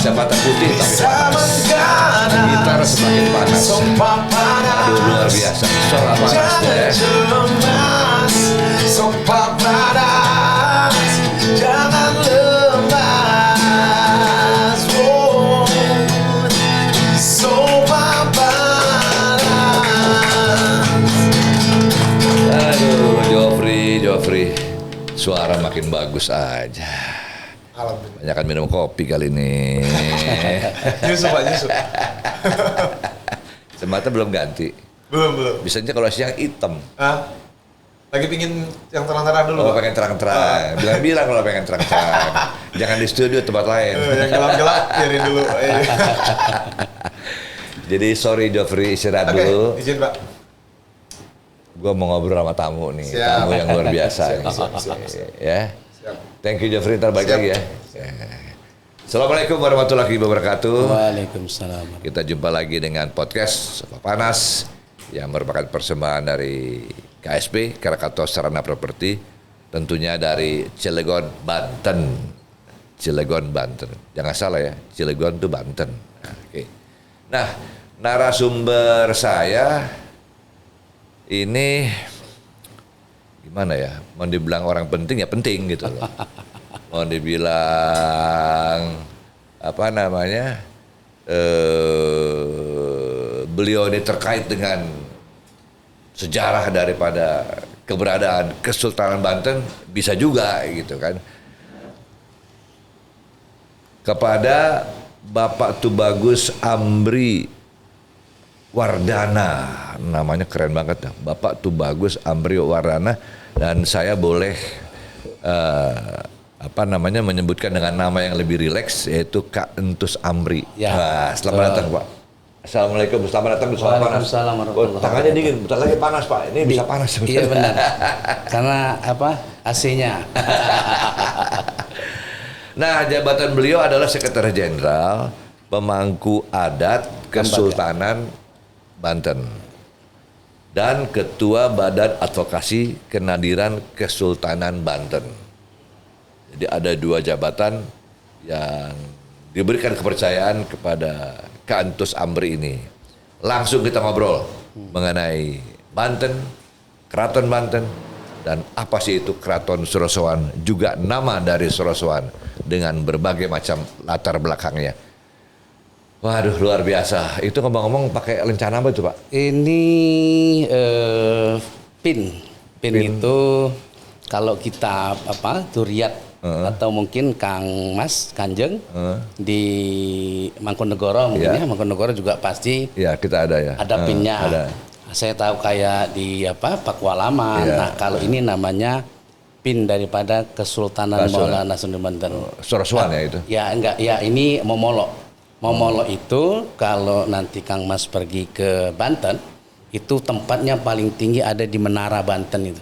Kacamata putih tapi panas. Gitar semakin panas. Aduh, luar biasa. Suara panasnya ya. Jangan lemas. Aduh, Joffrey, suara makin bagus aja. Banyakan minum kopi kali ini. Nyusup Pak, nyusup. Semata belum ganti. Belum. Bisanya kalau siang hitam. Hah? Lagi pingin yang terang-terang dulu. Oh, pengen terang-terang. Bilang kalau pengen terang-terang. Jangan di studio, tempat lain. Yang gelap-gelap biarin dulu. Jadi sorry Joffrey, istirahat dulu. Izin Pak. Gue mau ngobrol sama tamu nih. Siap. Tamu yang luar biasa. Siap. Ya. Siap. Thank you Joffrey, ntar balik lagi ya. Assalamualaikum warahmatullahi wabarakatuh. Waalaikumsalam. Kita jumpa lagi dengan podcast Sofa Panas yang merupakan persembahan dari KSP, Krakatau Sarana Properti, tentunya dari Cilegon, Banten. Cilegon, Banten. Jangan salah ya, Cilegon itu Banten. Nah, oke. Nah, narasumber saya ini gimana ya? Mau dibilang orang penting ya penting gitu loh. Mau dibilang apa namanya? Beliau ini terkait dengan sejarah daripada keberadaan Kesultanan Banten bisa juga gitu kan. Kepada Bapak Tubagus Amri Wardana, namanya keren banget, Bapak Tubagus Amri Wardana, dan saya boleh menyebutkan dengan nama yang lebih rileks, yaitu Kak Entus Amri. Ya, nah, selamat datang Pak. Assalamualaikum, selamat datang di Sofa Panas. Waalaikumsalam warahmatullahi Tangannya dingin, bentar lagi panas Pak. Ini bisa panas. Iya benar. Karena apa? AC-nya. Nah, jabatan beliau adalah Sekretaris Jenderal Pemangku Adat Kesultanan Banten dan Ketua Badan Advokasi Kenadiran Kesultanan Banten. Jadi ada dua jabatan yang diberikan kepercayaan kepada Kak Entus Amri ini. Langsung kita ngobrol mengenai Banten, Keraton Banten, dan apa sih itu Keraton Sorosoan, juga nama dari Sorosoan dengan berbagai macam latar belakangnya. Waduh, luar biasa. Itu ngomong-ngomong pakai lencana apa itu Pak? Ini pin itu kalau kita duriat atau mungkin Kang Mas Kanjeng di Mangkunegoro mungkin ya, Mangkunegoro juga pasti. Ya, kita ada ya. Ada pinnya. Ada. Saya tahu kayak di Pakualaman. Ya. Nah, kalau ini namanya pin daripada Kesultanan Maulana Sunan Banten. Sorosoan ya itu. Ya enggak, ya ini Momolo. Momolo itu kalau nanti Kang Mas pergi ke Banten, itu tempatnya paling tinggi ada di Menara Banten itu.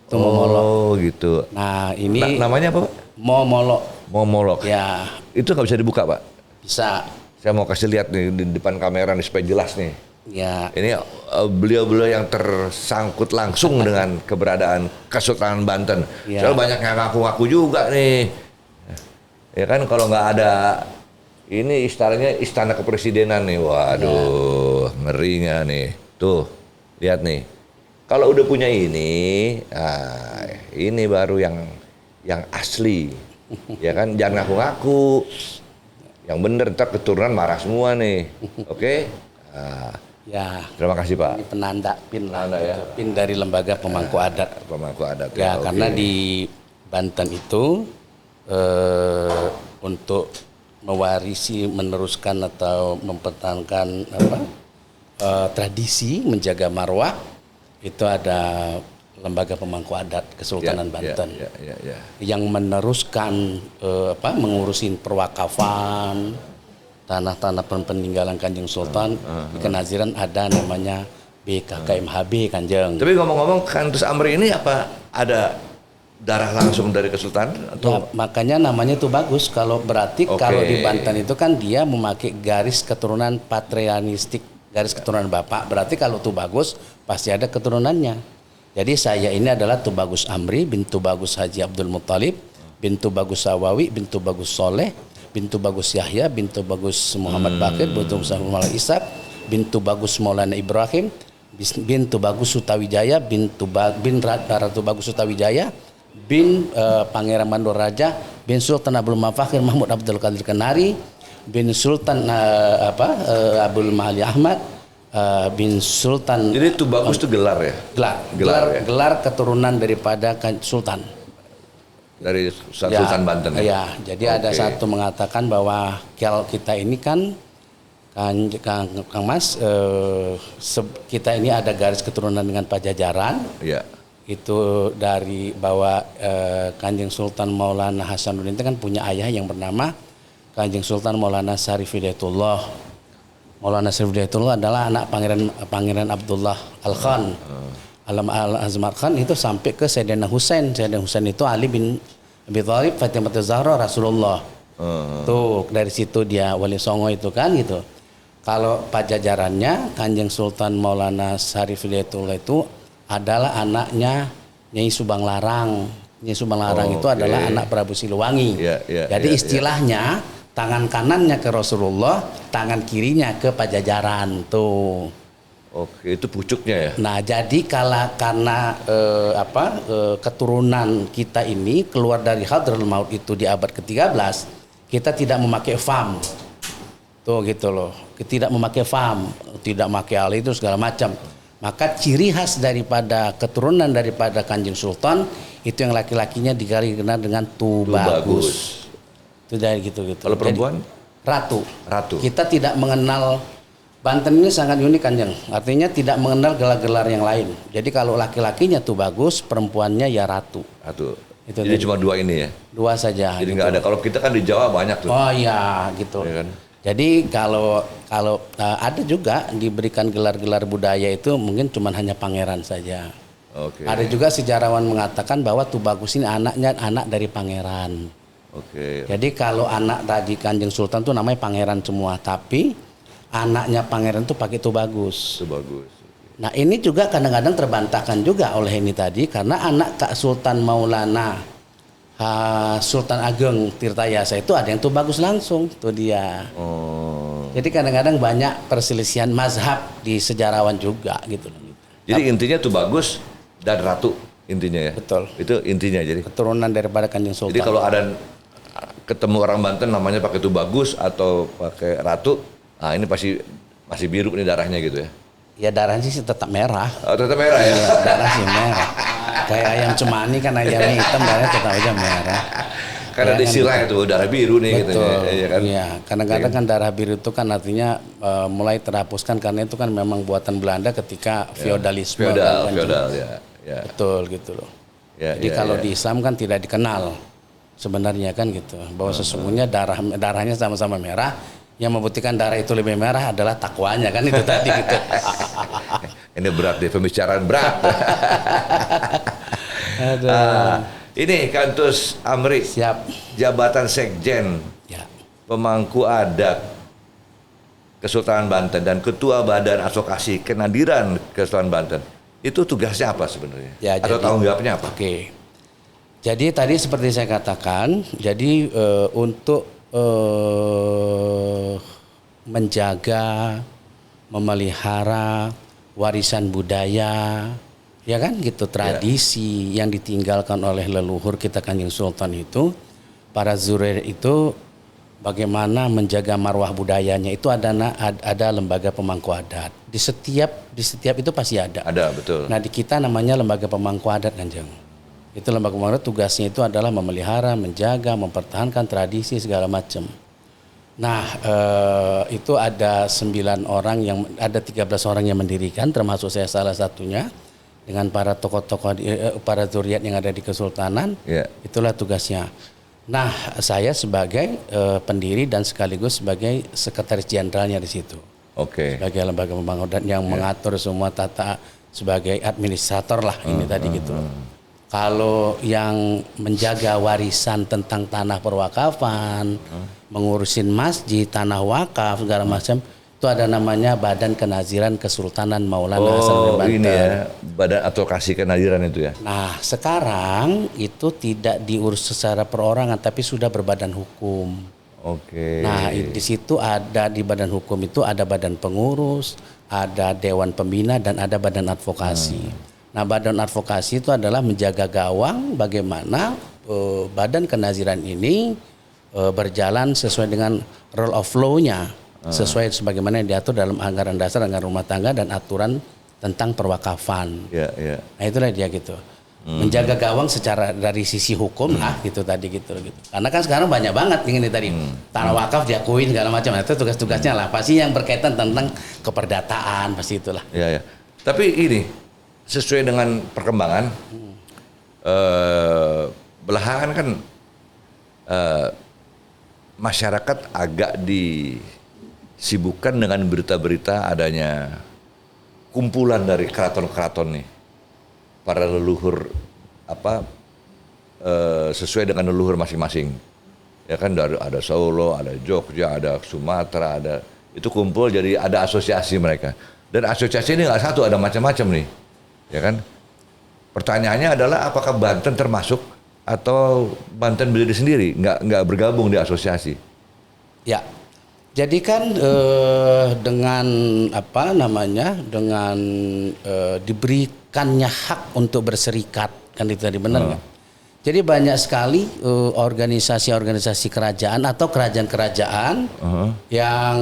Itu Momolo. Oh gitu. Nah ini namanya apa Pak? Momolo. Momolok. Ya. Itu nggak bisa dibuka Pak? Bisa. Saya mau kasih lihat nih di depan kamera nih supaya jelas nih. Ya. Ini beliau-beliau yang tersangkut langsung dengan keberadaan Kesultanan Banten. Ya. Soalnya banyak yang ngaku-ngaku juga nih. Ya kan kalau nggak ada ini istilahnya istana kepresidenan nih. Waduh, ngeri nggak nih. Tuh, lihat nih. Kalau udah punya ini baru yang asli. Ya kan, jangan ngaku-ngaku. Yang bener ntar keturunan marah semua nih. Oke? Ya. Terima kasih Pak. Ini penanda pin lah. Penanda, ya. Pin dari lembaga pemangku adat. Pemangku adat Ya, ya. karena Oke. di Banten itu untuk mewarisi, meneruskan atau mempertahankan tradisi menjaga marwah itu ada lembaga pemangku adat Kesultanan Banten Ya. yang meneruskan mengurusin perwakafan tanah-tanah peninggalan Kanjeng Sultan. Di Kenaziran ada namanya BKKMHB Kanjeng. Tapi ngomong-ngomong, Kak Entus Amri ini apa ada darah langsung dari Kesultanan atau? Ya, makanya namanya itu bagus. Kalau berarti Oke. kalau di Banten itu kan dia memakai garis keturunan patrianistik, garis keturunan bapak. Berarti kalau itu bagus pasti ada keturunannya. Jadi saya ini adalah Tubagus Amri bin Tubagus Haji Abdul Muttalib bin Tubagus Sawawi bin Tubagus Soleh bintu Bagus Yahya, bintu Bagus Muhammad Bakir, bintu Muhammad Ishak, bintu Bagus Maulana Ibrahim, bintu Bagus Sutawijaya, bin Ratu Bagus Sutawijaya, bin Pangeran Mandor Raja, bin Sultan Abdul Mafakhir Mahmud Abdul Qadir Kenari, bin Sultan Abdul Mahali Ahmad, bin Sultan. Jadi itu bagus itu gelar ya? Gelar keturunan daripada Sultan. Dari Sultan Banten ya? Ya, jadi ada satu mengatakan bahwa kalau kita ini kan Kang Mas, kita ini ada garis keturunan dengan Pajajaran. Iya. Itu dari bahwa Kanjeng Sultan Maulana Hasanuddin itu kan punya ayah yang bernama Kanjeng Sultan Maulana Syarif Hidayatullah. Maulana Syarif Hidayatullah adalah anak Pangeran Abdullah Al-Khan. Alam Al-Azmar Khan itu sampai ke Sayyidina Husain. Sayyidina Husain itu Ali bin Abi Thalib, Fatimah Zahra, Rasulullah. Tuh dari situ dia Wali Songo itu kan gitu. Kalau pajajarannya Kanjeng Sultan Maulana Syarif Hidayatullah itu adalah anaknya Nyai Subang Larang. Nyai Subang Larang itu adalah anak Prabu Siliwangi. Jadi istilahnya tangan kanannya ke Rasulullah, tangan kirinya ke Pajajaran tuh. Oke, itu pucuknya ya. Nah, jadi karena keturunan kita ini keluar dari Hadratul Maut itu di abad ke-13, kita tidak memakai fam. Tuh gitu loh. Tidak memakai fam, tidak memakai hal itu segala macam. Maka ciri khas daripada keturunan daripada Kanjeng Sultan itu yang laki-lakinya dikenal dengan Tubagus. Itu dari gitu-gitu. Kalau perempuan? Ratu. Ratu. Kita tidak mengenal Banten ini sangat unik Kanjeng. Artinya tidak mengenal gelar-gelar yang lain. Jadi kalau laki-lakinya Tubagus, perempuannya ya Ratu. Ratu. Itu jadi cuma dua ini ya? Dua saja. Jadi gitu. nggak ada. Kalau kita kan di Jawa banyak tuh. Oh iya gitu. Ya kan? Jadi kalau ada juga diberikan gelar-gelar budaya itu mungkin cuma hanya pangeran saja. Oke. Ada juga sejarawan mengatakan bahwa Tubagus ini anaknya anak dari pangeran. Oke. Jadi kalau anak dari Kanjeng Sultan tuh namanya pangeran semua, tapi anaknya pangeran tuh pakai Tubagus. Tubagus. Nah ini juga kadang-kadang terbantahkan juga oleh ini tadi karena anak Kak Sultan Maulana Sultan Ageng Tirtayasa itu ada yang Tubagus langsung tuh dia. Jadi kadang-kadang banyak perselisihan mazhab di sejarawan juga gitu. Jadi intinya Tubagus dan Ratu intinya ya. Betul. Itu intinya jadi. Keturunan daripada Kanjeng Sultan. Jadi kalau ada ketemu orang Banten namanya pakai Tubagus atau pakai Ratu, nah ini pasti masih biru nih darahnya gitu ya. Ya darahnya sih tetap merah. Oh, tetap merah ya. Iya, darah sih merah. Kayak ayam cemani kan ayamnya hitam, darahnya tetap aja merah. Karena Ya, disilah itu darah biru nih gitu betul. ya kan. Iya, kadang-kadang kan darah biru itu kan artinya mulai terhapuskan karena itu kan memang buatan Belanda ketika feodalisme. Feodal kan, ya. Betul gitu loh. Ya, Jadi ya, kalau ya. di Islam kan tidak dikenal sebenarnya kan gitu. Bahwa sesungguhnya darahnya sama-sama merah. Yang membuktikan darah itu lebih merah adalah takwanya kan itu tadi gitu. Ini berat deh, pembicaraan berat. Ini Kantus Amri. Siap. Jabatan Sekjen, Ya. Pemangku Adat Kesultanan Banten dan Ketua Badan Advokasi Kenadiran Kesultanan Banten. Itu tugasnya apa sebenarnya? Ya, atau jadi- tanggung jawabnya apa? Oke. Jadi tadi seperti saya katakan, jadi untuk menjaga, memelihara warisan budaya, ya kan gitu, tradisi yang ditinggalkan oleh leluhur kita Kanjeng Sultan itu, para zurir itu bagaimana menjaga marwah budayanya itu ada lembaga pemangku adat. Di setiap itu pasti ada. Ada, betul. Nah di kita namanya lembaga pemangku adat Kanjeng. Itu lembaga pemangku adat tugasnya itu adalah memelihara, menjaga, mempertahankan tradisi segala macam. Nah itu ada 9 orang ada 13 orang yang mendirikan, termasuk saya salah satunya dengan para tokoh-tokoh para zuriat yang ada di Kesultanan. Ya. Itulah tugasnya. Nah saya sebagai pendiri dan sekaligus sebagai sekretaris jenderalnya di situ. Oke. Sebagai lembaga pemangku adat yang mengatur semua tata sebagai administrator lah ini tadi gitu. Kalau yang menjaga warisan tentang tanah perwakafan, mengurusin masjid, tanah wakaf segala macam, itu ada namanya Badan Kenaziran Kesultanan Maulana Hasanuddin Banten. Ini ya, Badan Advokasi Kenadiran itu ya. Nah sekarang itu tidak diurus secara perorangan tapi sudah berbadan hukum. Oke. Nah, di situ ada di badan hukum itu ada badan pengurus, ada dewan pembina dan ada badan advokasi. Nah, badan advokasi itu adalah menjaga gawang bagaimana badan kenaziran ini berjalan sesuai dengan rule of law-nya, sesuai sebagaimana yang diatur dalam anggaran dasar, anggaran rumah tangga dan aturan tentang perwakafan. Ya, ya. Nah, itulah dia gitu. Menjaga gawang secara dari sisi hukum lah gitu tadi gitu. Karena kan sekarang banyak banget ini tadi tanah wakaf diakuin segala macam. Nah, itu tugas-tugasnya lah pasti yang berkaitan tentang keperdataan pasti itulah. Ya, ya. Tapi ini sesuai dengan perkembangan belakangan kan masyarakat agak disibukkan dengan berita-berita adanya kumpulan dari keraton-keraton nih. Para leluhur sesuai dengan leluhur masing-masing. Ya kan ada Solo, ada Jogja, ada Sumatera, ada itu kumpul jadi ada asosiasi mereka. Dan asosiasi ini nggak satu, ada macam-macam nih. Ya kan? Pertanyaannya adalah apakah Banten termasuk atau Banten berdiri sendiri, nggak bergabung di asosiasi? Ya. Jadi kan dengan dengan diberikannya hak untuk berserikat kan itu tadi benar kan? Jadi banyak sekali organisasi-organisasi kerajaan atau kerajaan-kerajaan yang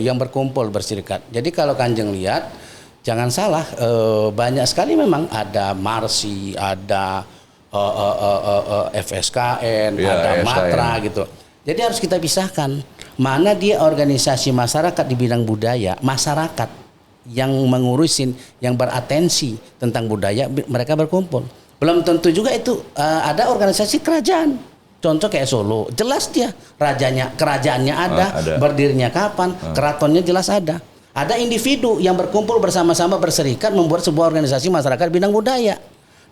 yang berkumpul berserikat. Jadi kalau Kanjeng lihat, jangan salah, banyak sekali memang ada Marsi, ada FSKN, ya, ada Matra gitu. Jadi harus kita pisahkan mana dia organisasi masyarakat di bidang budaya, masyarakat yang mengurusin, yang beratensi tentang budaya, mereka berkumpul. Belum tentu juga itu ada organisasi kerajaan. Contoh kayak Solo, jelas dia kerajaannya ada, berdirinya kapan, keratonnya jelas ada. Ada individu yang berkumpul bersama-sama berserikat membuat sebuah organisasi masyarakat bidang budaya.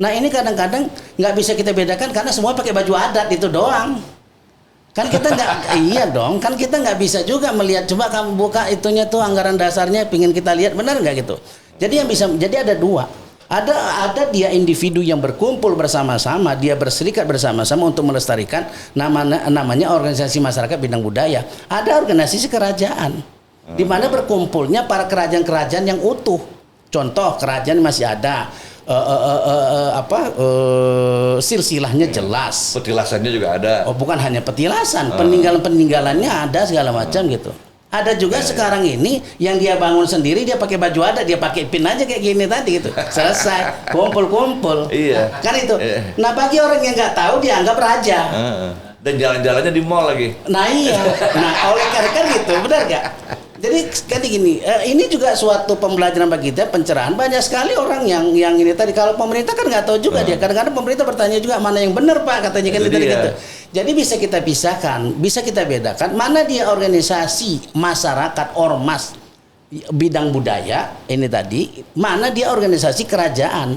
Nah ini kadang-kadang nggak bisa kita bedakan karena semua pakai baju adat itu doang. Kan kita nggak iya dong, kan kita nggak bisa juga melihat, coba kamu buka itunya tuh anggaran dasarnya, pingin kita lihat benar nggak gitu. Jadi yang bisa, jadi ada dua, ada dia individu yang berkumpul bersama-sama, dia berserikat bersama-sama untuk melestarikan namanya organisasi masyarakat bidang budaya. Ada organisasi kerajaan, di mana berkumpulnya para kerajaan-kerajaan yang utuh. Contoh kerajaan masih ada. Silsilahnya jelas. Petilasannya juga ada. Oh, bukan hanya petilasan, peninggalan-peninggalannya ada segala macam gitu. Ada juga sekarang ini yang dia bangun sendiri, dia pakai baju adat, dia pakai pin aja kayak gini tadi gitu. Selesai, kumpul-kumpul. Iya. Kan itu. Nah, bagi orang yang nggak tahu dianggap raja. Dan jalan-jalannya di mall lagi. Nah iya. Nah, oleh karena gitu, benar nggak? Jadi gini, ini juga suatu pembelajaran bagi kita, pencerahan. Banyak sekali orang yang ini tadi, kalau pemerintah kan nggak tahu juga dia. Kadang-kadang pemerintah bertanya juga mana yang benar Pak, katanya kan tadi gitu. Jadi bisa kita pisahkan, bisa kita bedakan mana dia organisasi masyarakat ormas bidang budaya ini tadi, mana dia organisasi kerajaan.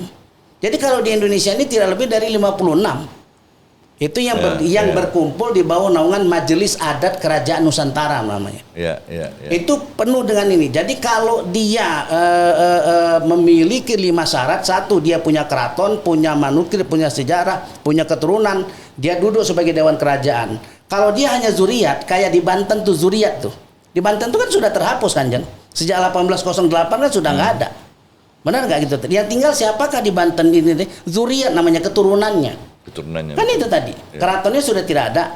Jadi kalau di Indonesia ini tidak lebih dari 56. Itu yang berkumpul di bawah naungan Majelis Adat Kerajaan Nusantara namanya. Itu penuh dengan ini. Jadi kalau dia memiliki 5 syarat, 1 dia punya keraton, punya manuskrip, punya sejarah, punya keturunan, dia duduk sebagai dewan kerajaan. Kalau dia hanya zuriat, kayak di Banten tuh zuriat tuh. Di Banten tuh kan sudah terhapus kan, Jan. Sejak 1808 kan sudah nggak ada. Benar nggak gitu? Yang tinggal siapakah di Banten ini? Zuriat namanya, keturunannya. Kan itu tadi, keratonnya sudah tidak ada.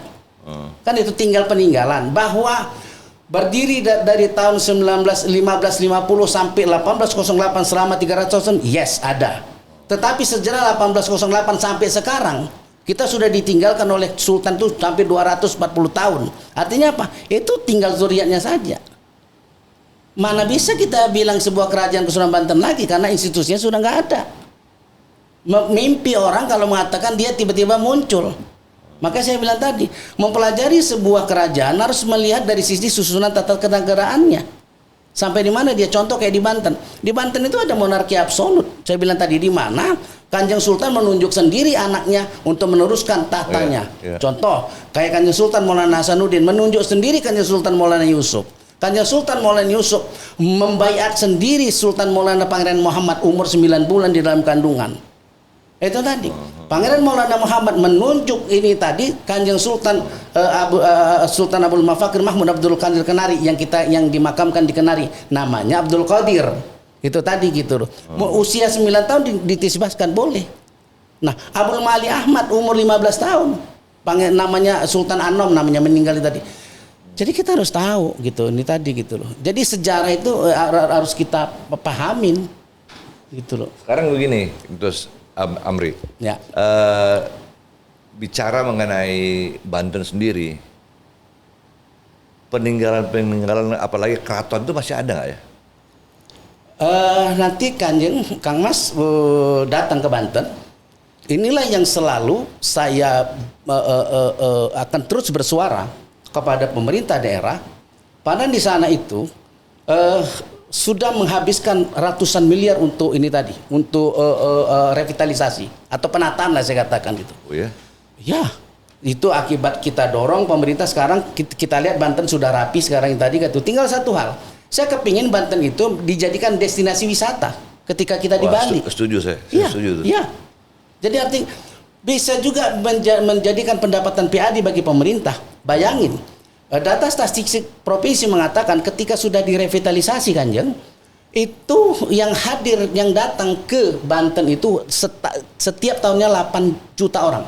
Kan itu tinggal peninggalan. Bahwa berdiri dari tahun 1550 sampai 1808 selama 300 tahun, yes ada. Tetapi sejarah 1808 sampai sekarang kita sudah ditinggalkan oleh sultan itu sampai 240 tahun. Artinya apa? Itu tinggal zuriatnya saja. Mana bisa kita bilang sebuah kerajaan Kesultanan Banten lagi karena institusinya sudah nggak ada. Mimpi orang kalau mengatakan dia tiba-tiba muncul. Maka saya bilang tadi, mempelajari sebuah kerajaan harus melihat dari sisi susunan tata kenegaraannya. Sampai di mana dia, contoh kayak di Banten. Di Banten itu ada monarki absolut. Saya bilang tadi, di mana Kanjeng Sultan menunjuk sendiri anaknya untuk meneruskan tahtanya. Contoh, kayak Kanjeng Sultan Maulana Hasanuddin menunjuk sendiri Kanjeng Sultan Maulana Yusuf. Kanjeng Sultan Maulana Yusuf membaiat sendiri Sultan Maulana Pangeran Muhammad umur 9 bulan di dalam kandungan. Itu tadi. Pangeran Maulana Muhammad menunjuk ini tadi Kanjeng Sultan Sultan Abdul Mafakir Mahmud Abdul Qadir Kenari yang dimakamkan di Kenari, namanya Abdul Qadir. Itu tadi gitu loh. Usia 9 tahun ditisbahkan boleh. Nah, Abdul Mali Ahmad umur 15 tahun. Namanya Sultan Anom namanya meninggal tadi. Jadi kita harus tahu gitu, ini tadi gitu loh. Jadi sejarah itu harus kita pahamin gitu loh. Sekarang begini, terus Amri. Ya. Bicara mengenai Banten sendiri, peninggalan apalagi keraton itu masih ada nggak ya? Nanti Kang Mas datang ke Banten. Inilah yang selalu saya akan terus bersuara kepada pemerintah daerah. Padahal di sana itu sudah menghabiskan ratusan miliar untuk ini tadi, untuk revitalisasi atau penataan lah saya katakan gitu. Oh ya? Ya, itu akibat kita dorong pemerintah. Sekarang kita lihat Banten sudah rapi sekarang yang tadi gitu. Tinggal satu hal, saya kepingin Banten itu dijadikan destinasi wisata ketika kita di Bali. Setuju saya. Iya, Setuju. iya. Jadi arti bisa juga menjadikan pendapatan PAD bagi pemerintah. Bayangin. Data statistik provinsi mengatakan ketika sudah direvitalisasi Kanjeng, itu yang hadir, yang datang ke Banten itu setiap tahunnya 8 juta orang.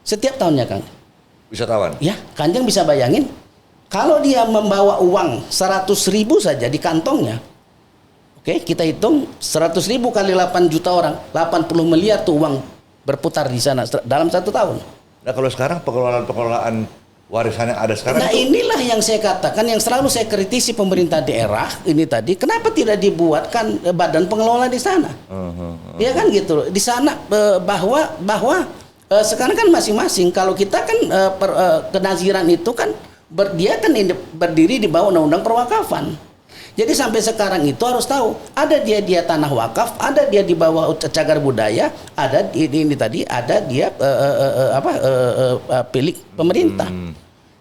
Setiap tahunnya Kang. Wisatawan? Ya, Kanjeng bisa bayangin. Kalau dia membawa uang 100.000 saja di kantongnya. Oke, kita hitung 100.000 kali 8 juta orang. 80 miliar tuh uang berputar di sana dalam 1 tahun. Nah kalau sekarang pengelolaan warisan yang ada sekarang. Nah inilah yang saya katakan, yang selalu saya kritisi pemerintah daerah ini tadi, kenapa tidak dibuatkan badan pengelola di sana? Ya kan gitu loh. Di sana bahwa sekarang kan masing-masing, kalau kita kan kenaziran itu kan dia kan berdiri di bawah undang-undang perwakafan. Jadi sampai sekarang itu harus tahu, ada dia tanah wakaf, ada dia di bawah cagar budaya, ada ini tadi, ada dia milik pemerintah.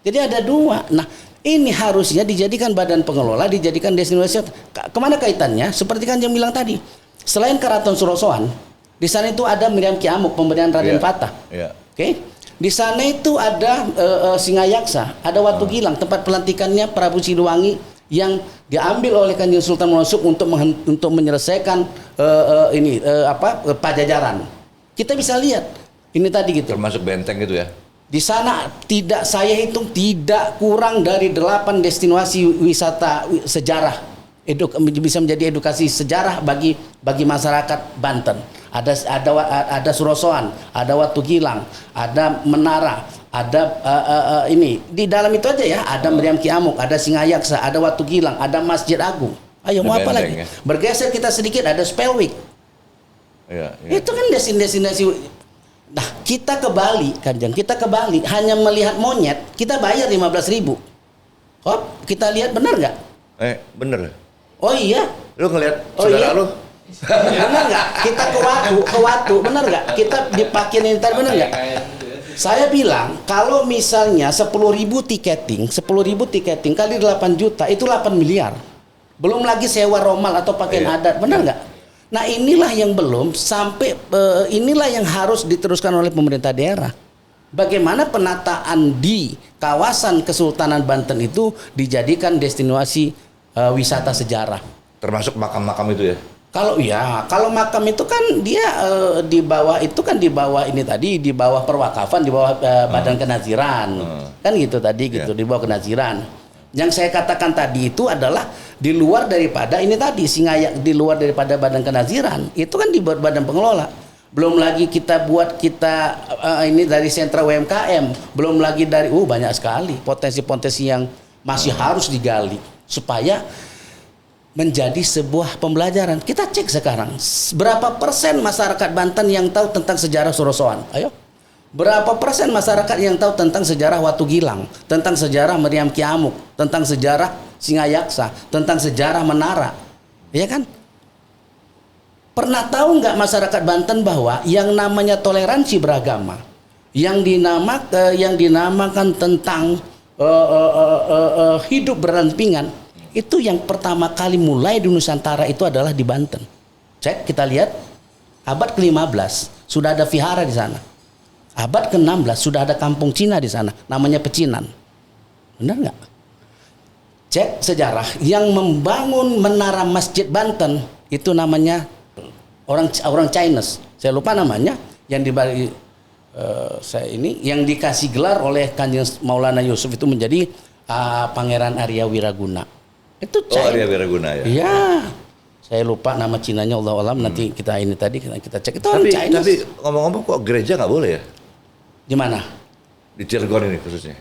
Jadi ada dua. Nah, ini harusnya dijadikan badan pengelola, dijadikan destinasi. Kemana kaitannya? Seperti kan yang bilang tadi, selain Keraton Surosoan, di sana itu ada Meriam Kiamuk, pemberian Raden Patah. Yeah. Oke. Di sana itu ada Singayaksa, ada Watu Gilang, tempat pelantikannya Prabu Siliwangi yang diambil oleh Kanjeng Sultan Mahmud untuk menyelesaikan Pajajaran. Kita bisa lihat ini tadi gitu. Termasuk benteng gitu ya. Di sana saya hitung tidak kurang dari 8 destinasi wisata sejarah. Bisa menjadi edukasi sejarah bagi masyarakat Banten. Ada Surosoan, ada Watu Gilang, ada Menara, ada ini di dalam itu aja ya, ada Meriam Kiamuk, ada Singayaksa, ada Watu Gilang, ada Masjid Agung. Ayo mau apa lagi? Ya? Bergeser kita sedikit, ada Spelwijk. Ya. Itu kan destinasi. Nah kita ke Bali, Kanjeng, kita ke Bali hanya melihat monyet, kita bayar 15.000. Hop, kita lihat benar nggak? Bener. Oh iya. Lu ngelihat Iya? saudara lu? Benar nggak? Kita ke Watu, benar nggak? Kita dipakai ntar, benar nggak? Saya bilang kalau misalnya 10.000 tiketing kali 8 juta itu 8 miliar. Belum lagi sewa romal atau pakaian adat, benar nggak? Nah inilah yang belum sampai, inilah yang harus diteruskan oleh pemerintah daerah. Bagaimana penataan di kawasan Kesultanan Banten itu dijadikan destinasi wisata sejarah. Termasuk makam-makam itu ya? Kalau makam itu kan dia di bawah ini tadi, di bawah perwakafan, di bawah badan kenaziran. Kan gitu tadi gitu, di bawah kenaziran. Yang saya katakan tadi itu adalah di luar daripada ini tadi di luar daripada badan kenaziran. Itu kan di badan pengelola. Belum lagi kita ini dari sentra UMKM, belum lagi dari banyak sekali potensi-potensi yang masih harus digali supaya menjadi sebuah pembelajaran. Kita cek sekarang berapa persen masyarakat Banten yang tahu tentang sejarah Surosoan? Ayo. Berapa persen masyarakat yang tahu tentang sejarah Watu Gilang, tentang sejarah Meriam Kiamuk, tentang sejarah Singayaksa, tentang sejarah Menara? Ya kan? Pernah tahu nggak masyarakat Banten bahwa yang namanya toleransi beragama, yang dinamakan tentang hidup berdampingan, itu yang pertama kali mulai di Nusantara itu adalah di Banten. Cek, kita lihat abad ke-15 sudah ada vihara di sana. Abad ke-16 sudah ada kampung Cina di sana, namanya Pecinan. Benar nggak? Cek sejarah, yang membangun menara Masjid Banten itu namanya orang Chinese. Saya lupa namanya, yang dibagi saya ini yang dikasih gelar oleh Kanjeng Maulana Yusuf itu menjadi Pangeran Arya Wiraguna. Itu Oh, Arya Wiraguna ya. Iya. Saya lupa nama Cinanya, Allah alam. Nanti kita cek. Itu orang Chinese. Tapi ngomong-ngomong kok gereja nggak boleh ya? Di mana? Di Cilegon ini khususnya.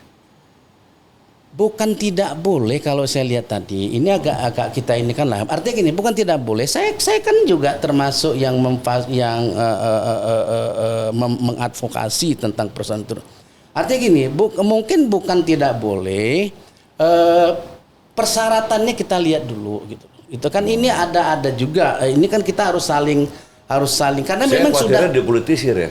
Bukan tidak boleh kalau saya lihat tadi. Ini agak kita ini kan lah. Artinya gini, bukan tidak boleh. Saya kan juga termasuk yang mengadvokasi tentang persoalan itu. Artinya gini, mungkin bukan tidak boleh. Persyaratannya kita lihat dulu gitu. Itu kan ini ada juga. Ini kan kita harus saling karena Saya memang sudah dipolitisir ya.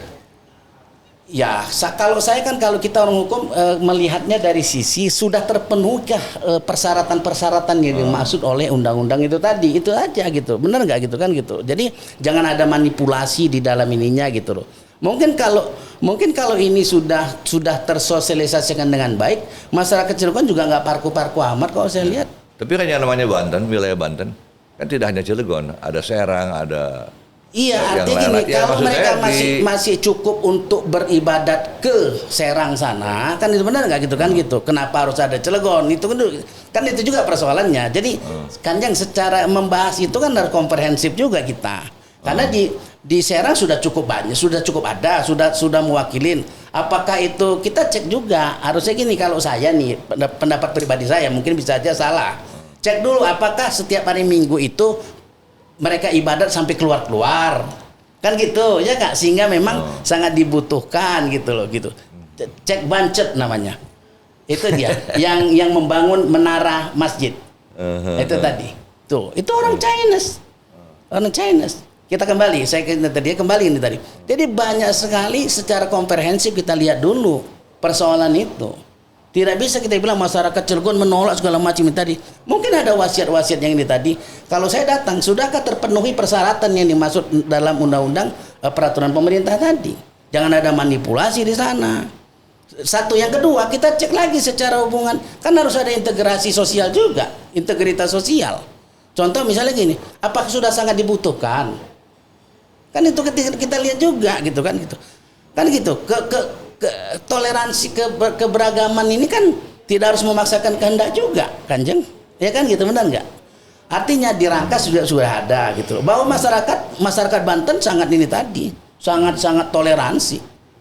ya. Kalau kita orang hukum melihatnya dari sisi sudah terpenuhkah persyaratan-persyaratan yang dimaksud oleh undang-undang itu tadi. Itu aja gitu. Benar nggak gitu kan gitu. Jadi jangan ada manipulasi di dalam ininya gitu loh. Mungkin kalau ini sudah tersosialisasikan dengan baik, masyarakat Cilegon juga nggak parku-parku amat kalau saya lihat. Tapi kan yang namanya Banten, wilayah Banten, kan tidak hanya Cilegon, ada Serang, ada Iya, yang artinya gini, lain. Ya, kalau maksud mereka saya masih cukup untuk beribadat ke Serang sana, kan itu benar nggak gitu kan gitu. Kenapa harus ada Cilegon? Itu kan itu juga persoalannya. Jadi Kanjeng secara membahas itu kan harus komprehensif juga kita. Karena di Serang sudah cukup banyak, sudah cukup ada, sudah mewakilin. Apakah itu kita cek juga? Harusnya gini, kalau saya nih pendapat pribadi saya mungkin bisa aja salah. Cek dulu apakah setiap hari Minggu itu mereka ibadat sampai keluar-keluar. Kan gitu, ya Kak, sehingga memang sangat dibutuhkan gitu loh gitu. Cek Bancet namanya. Itu dia yang membangun menara masjid. Itu tadi. Tuh, itu orang Chinese. Orang Chinese. Kita kembali, kembali ini tadi. Jadi banyak sekali secara komprehensif kita lihat dulu persoalan itu. Tidak bisa kita bilang masyarakat Cilegon menolak segala macam ini tadi. Mungkin ada wasiat-wasiat yang ini tadi. Kalau saya datang, sudahkah terpenuhi persyaratan yang dimaksud dalam undang-undang peraturan pemerintah tadi? Jangan ada manipulasi di sana. Satu, yang kedua, kita cek lagi secara hubungan. Kan harus ada integrasi sosial juga, integritas sosial. Contoh misalnya gini, apakah sudah sangat dibutuhkan? Kan itu kita lihat juga gitu kan gitu. Kan gitu. Toleransi keberagaman ini kan tidak harus memaksakan kehendak juga, Kanjeng. Ya kan gitu, benar nggak? Artinya dirangkas sudah ada gitu. Bahwa masyarakat Banten sangat ini tadi, sangat toleransi.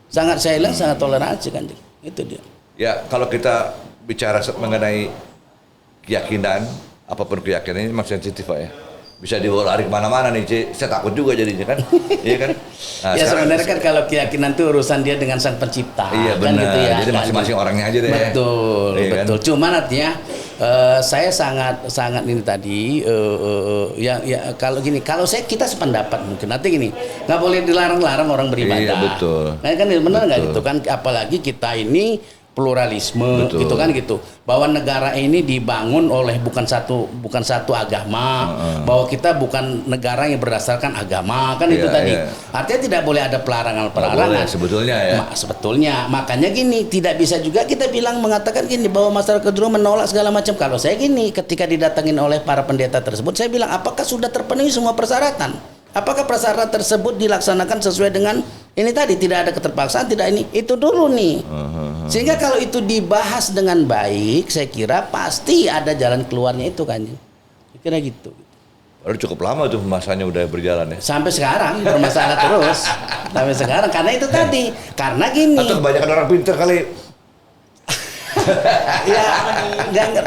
Sangat toleransi, Kanjeng. Itu dia. Ya, kalau kita bicara mengenai keyakinan, apapun keyakinan ini memang sensitif Pak ya. Bisa dibawa lari kemana-mana nih, saya takut juga jadinya kan, iya kan? Nah, ya sebenarnya kan kalau keyakinan itu urusan dia dengan sang pencipta, iya kan benar. gitu ya. Jadi masing-masing orangnya aja deh. Betul, iya, betul. Kan? Cuman artinya saya sangat ini tadi, kalau kita sependapat mungkin. Nanti gini, nggak boleh dilarang-larang orang beribadah. Iya betul. Nah, kan benar nggak gitu kan? Apalagi kita ini pluralisme, betul. Gitu kan gitu. Bahwa negara ini dibangun oleh bukan satu agama, bahwa kita bukan negara yang berdasarkan agama, kan itu tadi. Artinya tidak boleh ada pelarangan-pelarangan. Sebetulnya ya. Sebetulnya, makanya gini, tidak bisa juga kita mengatakan gini bahwa masyarakat dulu menolak segala macam. Kalau saya gini, ketika didatangin oleh para pendeta tersebut, saya bilang apakah sudah terpenuhi semua persyaratan? Apakah persyaratan tersebut dilaksanakan sesuai dengan ini tadi, tidak ada keterpaksaan, tidak ini, itu dulu nih. Sehingga kalau itu dibahas dengan baik, saya kira pasti ada jalan keluarnya itu kan. Saya kira gitu. Udah cukup lama tuh pembahasannya udah berjalan ya. Sampai sekarang bermasalah terus. Sampai sekarang karena itu tadi. Karena gini. Atau kebanyakan orang pintar kali.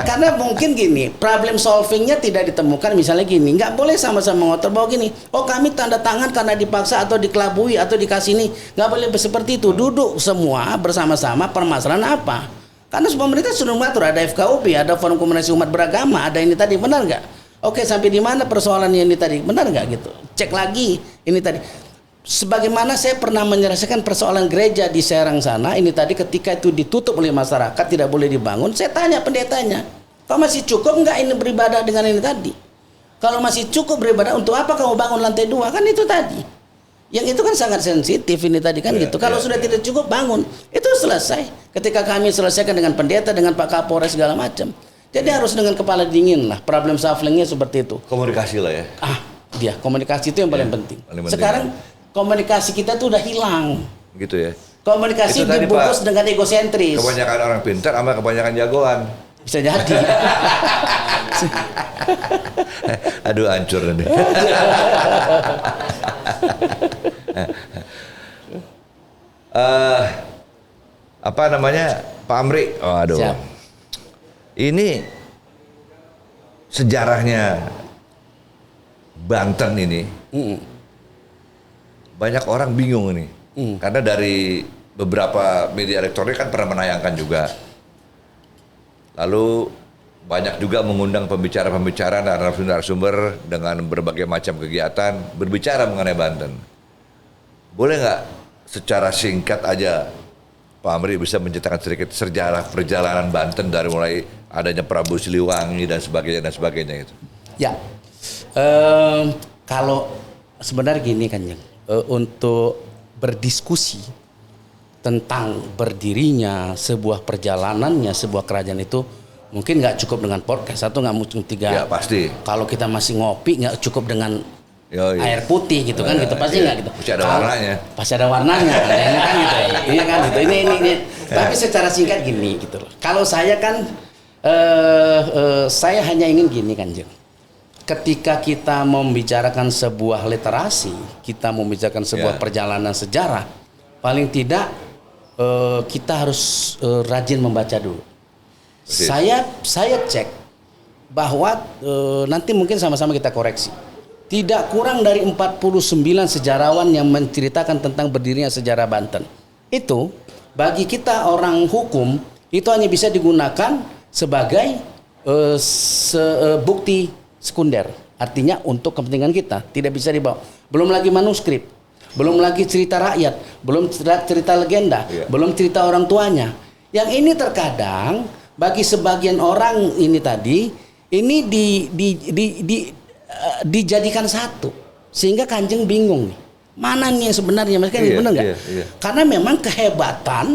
Karena mungkin gini, problem solvingnya tidak ditemukan. Misalnya gini, nggak boleh sama-sama ngotor bahwa gini, oh kami tanda tangan karena dipaksa atau dikelabui atau dikasih ini, nggak boleh seperti itu. Duduk semua bersama-sama, permasalahan apa? Karena pemerintah sudah mengatur, ada FKUB, ada Forum Komunikasi Umat Beragama, ada ini tadi, benar nggak? Oke, sampai di mana persoalannya ini tadi, benar nggak gitu? Cek lagi ini tadi. Sebagaimana saya pernah menyelesaikan persoalan gereja di Serang sana, ini tadi ketika itu ditutup oleh masyarakat, tidak boleh dibangun, saya tanya pendetanya, kau masih cukup nggak ini beribadah dengan ini tadi? Kalau masih cukup beribadah, untuk apa kamu bangun lantai 2? Kan itu tadi. Yang itu kan sangat sensitif ini tadi kan gitu. Kalau sudah tidak cukup bangun, itu selesai. Ketika kami selesaikan dengan pendeta, dengan Pak Kapolres segala macam. Jadi harus dengan kepala dingin lah. Problem solvingnya seperti itu. Komunikasi lah ya. Dia komunikasi itu yang paling penting. Paling penting. Sekarang komunikasi kita tuh udah hilang. Gitu ya. Komunikasi Itu tadi, dibungkus Pak, dengan egosentris. Kebanyakan orang pintar sama kebanyakan jagoan. Bisa jadi. Aduh, hancur nih. Apa namanya, Pak Amri? Oh, aduh. Siap. Ini sejarahnya Banten ini. Banyak orang bingung ini. Karena dari beberapa media elektronik kan pernah menayangkan juga. Lalu banyak juga mengundang pembicara-pembicara dan narasumber dengan berbagai macam kegiatan berbicara mengenai Banten. Boleh nggak secara singkat aja Pak Amri bisa menceritakan sedikit sejarah perjalanan Banten dari mulai adanya Prabu Siliwangi dan sebagainya itu? Ya, kalau sebenarnya gini kan Jeng, untuk berdiskusi tentang berdirinya sebuah perjalanannya sebuah kerajaan itu mungkin nggak cukup dengan podcast atau nggak mungkin 3. Ya pasti. Kalau kita masih ngopi nggak cukup dengan Yoi. air putih gitu kan gitu pasti nggak gitu. Pasti ada warnanya. Pasti ada warnanya. Ini kan gitu. Iya kan gitu. Ini. Tapi secara singkat gini gitu loh. Kalau saya kan saya hanya ingin gini kan Jeng. Ketika kita membicarakan sebuah literasi, kita membicarakan sebuah perjalanan sejarah, paling tidak kita harus rajin membaca dulu. Saya cek bahwa nanti mungkin sama-sama kita koreksi. Tidak kurang dari 49 sejarawan yang menceritakan tentang berdirinya sejarah Banten. Itu bagi kita orang hukum itu hanya bisa digunakan sebagai bukti sekunder. Artinya untuk kepentingan kita tidak bisa dibawa. Belum lagi manuskrip, belum lagi cerita rakyat, belum cerita legenda, belum cerita orang tuanya. Yang ini terkadang bagi sebagian orang ini tadi ini dijadikan satu sehingga Kanjeng bingung nih mana nih yang sebenarnya mereka ini benar nggak? Karena memang kehebatan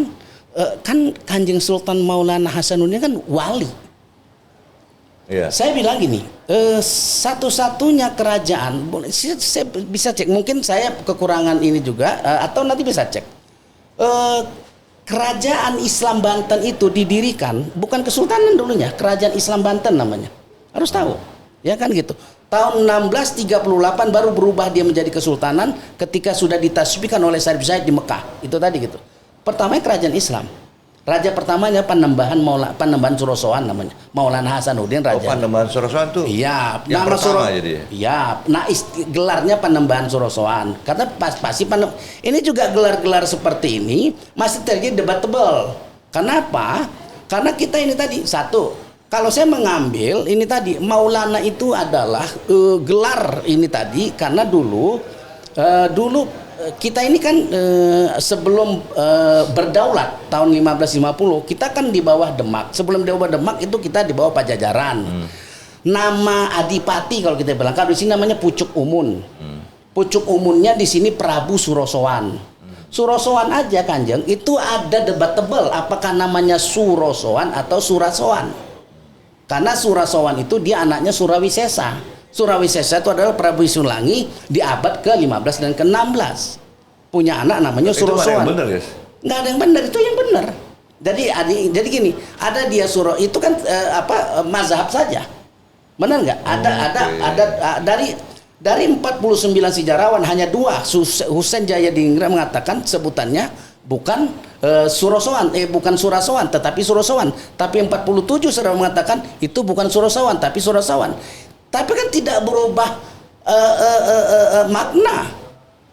kan Kanjeng Sultan Maulana Hasanuddin kan wali. Saya bilang gini, satu-satunya kerajaan, saya bisa cek, mungkin saya kekurangan ini juga, atau nanti bisa cek. Kerajaan Islam Banten itu didirikan, bukan kesultanan dulunya, kerajaan Islam Banten namanya. Harus tahu, ya kan gitu. Tahun 1638 baru berubah dia menjadi kesultanan ketika sudah ditasbihkan oleh Syarif Zaid di Mekah. Itu tadi gitu. Pertamanya kerajaan Islam. Raja pertamanya Panembahan Surosoan namanya. Maulana Hasanuddin raja. Oh, Panembahan Surosoan tuh. Iya, yang nama pertama jadi. Iya, nah gelarnya Panembahan Surosoan. Karena pasti ini juga gelar-gelar seperti ini masih terjadi debatable. Kenapa? Karena kita ini tadi satu, kalau saya mengambil ini tadi Maulana itu adalah gelar ini tadi karena dulu kita ini kan sebelum berdaulat tahun 1550 kita kan di bawah Demak. Sebelum di bawah Demak itu kita di bawah Pajajaran. Nama adipati kalau kita bilang kalau di sini namanya Pucuk Umun. Pucuk Umunnya di sini Prabu Surosoan. Surosoan aja Kanjeng itu ada debatable apakah namanya Surosoan atau Surasoan. Karena Surasoan itu dia anaknya Surawisesa. Surawisesa itu adalah Prabu Sulangi di abad ke-15 dan ke-16. Punya anak namanya Surosoan. Itu yang benar, guys? Nggak ada yang benar, itu yang benar. Jadi gini, ada dia itu kan mazhab saja. Benar nggak? Ada dari 49 sejarawan hanya 2 Husain Jayadiningrat mengatakan sebutannya bukan Surosoan, bukan Surasoan, tetapi Surosoan. Tapi 47 sejarawan mengatakan itu bukan Surosoan, tapi Surasoan. Tapi kan tidak berubah makna,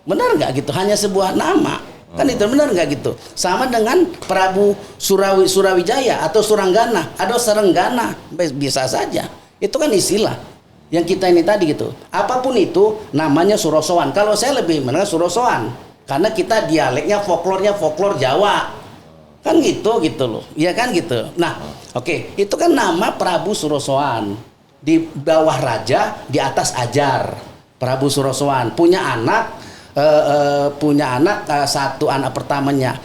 benar nggak gitu? Hanya sebuah nama, kan itu benar nggak gitu? Sama dengan Prabu Surawijaya atau Suranggana, ada Serenggana, bisa saja. Itu kan istilah yang kita ini tadi gitu. Apapun itu namanya Surosoan. Kalau saya lebih mengenal Surosoan, karena kita dialeknya folklornya folklor Jawa, kan gitu loh, iya kan gitu. Nah, oke, itu kan nama Prabu Surosoan. Di bawah raja, di atas ajar. Prabu Surosoan punya anak punya anak satu anak pertamanya.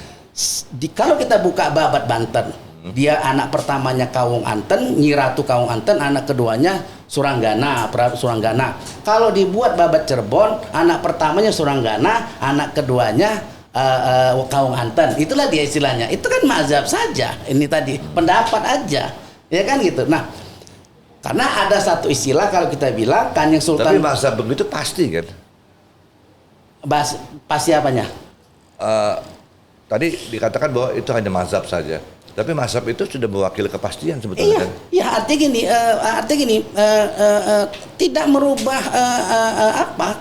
Kalau kita buka babat Banten, dia anak pertamanya Kawung Anten, Nyi Ratu Kawung Anten, anak keduanya Suranggana, Prabu Suranggana. Kalau dibuat babat Cirebon, anak pertamanya Suranggana, anak keduanya Kawung Anten. Itulah dia istilahnya. Itu kan mazhab saja. Ini tadi pendapat aja, ya kan gitu. Nah, karena ada satu istilah kalau kita bilang Kanjeng Sultan. Tapi mazhab begitu pasti kan? Pasti apanya? Tadi dikatakan bahwa itu hanya mazhab saja. Tapi mazhab itu sudah mewakili kepastian sebetulnya. Kan? Iya, artinya gini, tidak merubah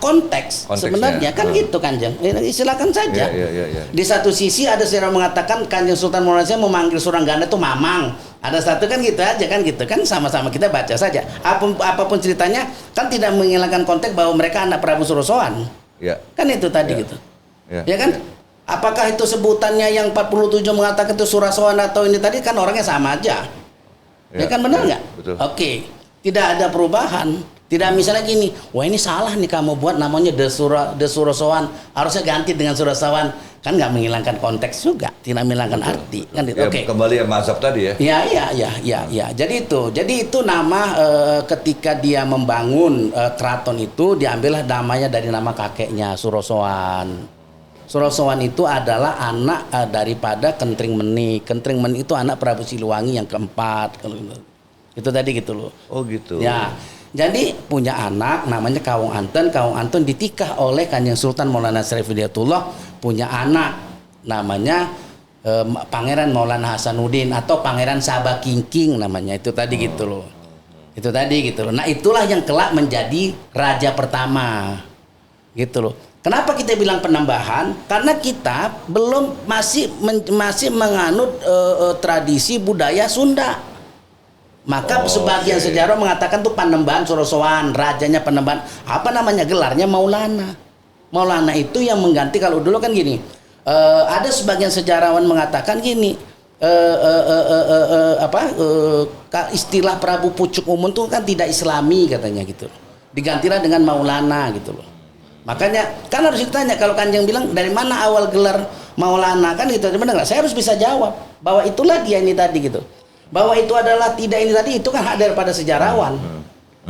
konteks sebenarnya kan gitu Kanjeng. Silakan saja. Iya. Di satu sisi ada sejarah mengatakan Kanjeng Sultan Maulana memanggil Suranggana itu Mamang. Ada satu kan gitu aja kan gitu kan sama-sama kita baca saja. Apapun ceritanya kan tidak menghilangkan konteks bahwa mereka anak Prabu Surosoan. Ya. Kan itu tadi gitu. Ya kan? Apakah itu sebutannya yang 47 mengatakan itu Surasoan atau ini tadi kan orangnya sama aja. Ya kan benar nggak? Betul. Oke. Tidak ada perubahan. Tidak misalnya gini, wah ini salah nih kamu buat namanya The Surasoan, harusnya ganti dengan Surasoan. Kan nggak menghilangkan konteks juga, tidak menghilangkan arti. Kan itu. Ya, Oke. kembali yang mazhab tadi ya. Ya. Jadi itu nama ketika dia membangun keraton itu diambillah namanya dari nama kakeknya Surosoan. Surosoan itu adalah anak daripada Kentring Meni. Kentring Meni itu anak Prabu Siliwangi yang keempat. Itu tadi gitu loh. Oh gitu. Ya, jadi punya anak namanya Kawung Anten. Kawung Anten ditikah oleh Kanjeng Sultan Maulana Syarif Hidayatullah, punya anak namanya Pangeran Maulana Hasanuddin atau Pangeran Sabah Kingking namanya. Itu tadi gitu loh. Itu tadi gitu loh. Nah, itulah yang kelak menjadi raja pertama. Gitu loh. Kenapa kita bilang penambahan? Karena kita masih menganut tradisi budaya Sunda. Maka sebagian sejarah mengatakan tuh Panembahan Surosoan, rajanya Panembahan. Apa namanya gelarnya Maulana. Maulana itu yang mengganti kalau dulu kan gini. Ada sebagian sejarawan mengatakan gini. Istilah Prabu Pucuk Umun tuh kan tidak Islami katanya gitu. Digantilah dengan Maulana gitu loh. Makanya kan harus ditanya kalau Kanjeng bilang dari mana awal gelar Maulana kan gitu, benar nggak? Saya harus bisa jawab bahwa itulah dia ini tadi gitu. Bahwa itu adalah tidak ini tadi itu kan hak daripada sejarawan.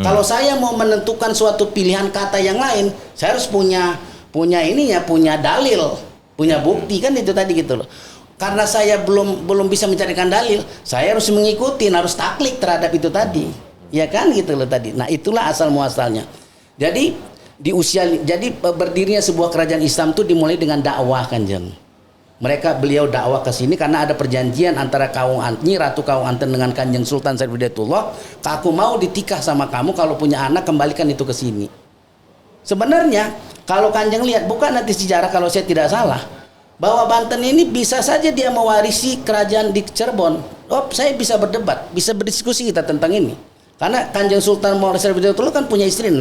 Kalau saya mau menentukan suatu pilihan kata yang lain, saya harus punya dalil, punya bukti kan itu tadi gitu loh. Karena saya belum bisa mencarikan dalil, saya harus mengikuti, harus taklid terhadap itu tadi. Ya kan gitu loh tadi. Nah, itulah asal muasalnya. Jadi berdirinya sebuah kerajaan Islam itu dimulai dengan dakwah Kanjeng. Beliau dakwah ke sini karena ada perjanjian antara Nyi Ratu Kawung Anten dengan Kanjeng Sultan Syarif Hidayatullah. Aku mau ditikah sama kamu, kalau punya anak kembalikan itu ke sini. Sebenarnya kalau Kanjeng lihat, bukan nanti sejarah kalau saya tidak salah, bahwa Banten ini bisa saja dia mewarisi kerajaan di Cirebon. Saya bisa berdebat, bisa berdiskusi kita tentang ini. Karena Kanjeng Sultan Maulana Syarif Hidayatullah kan punya istri 6.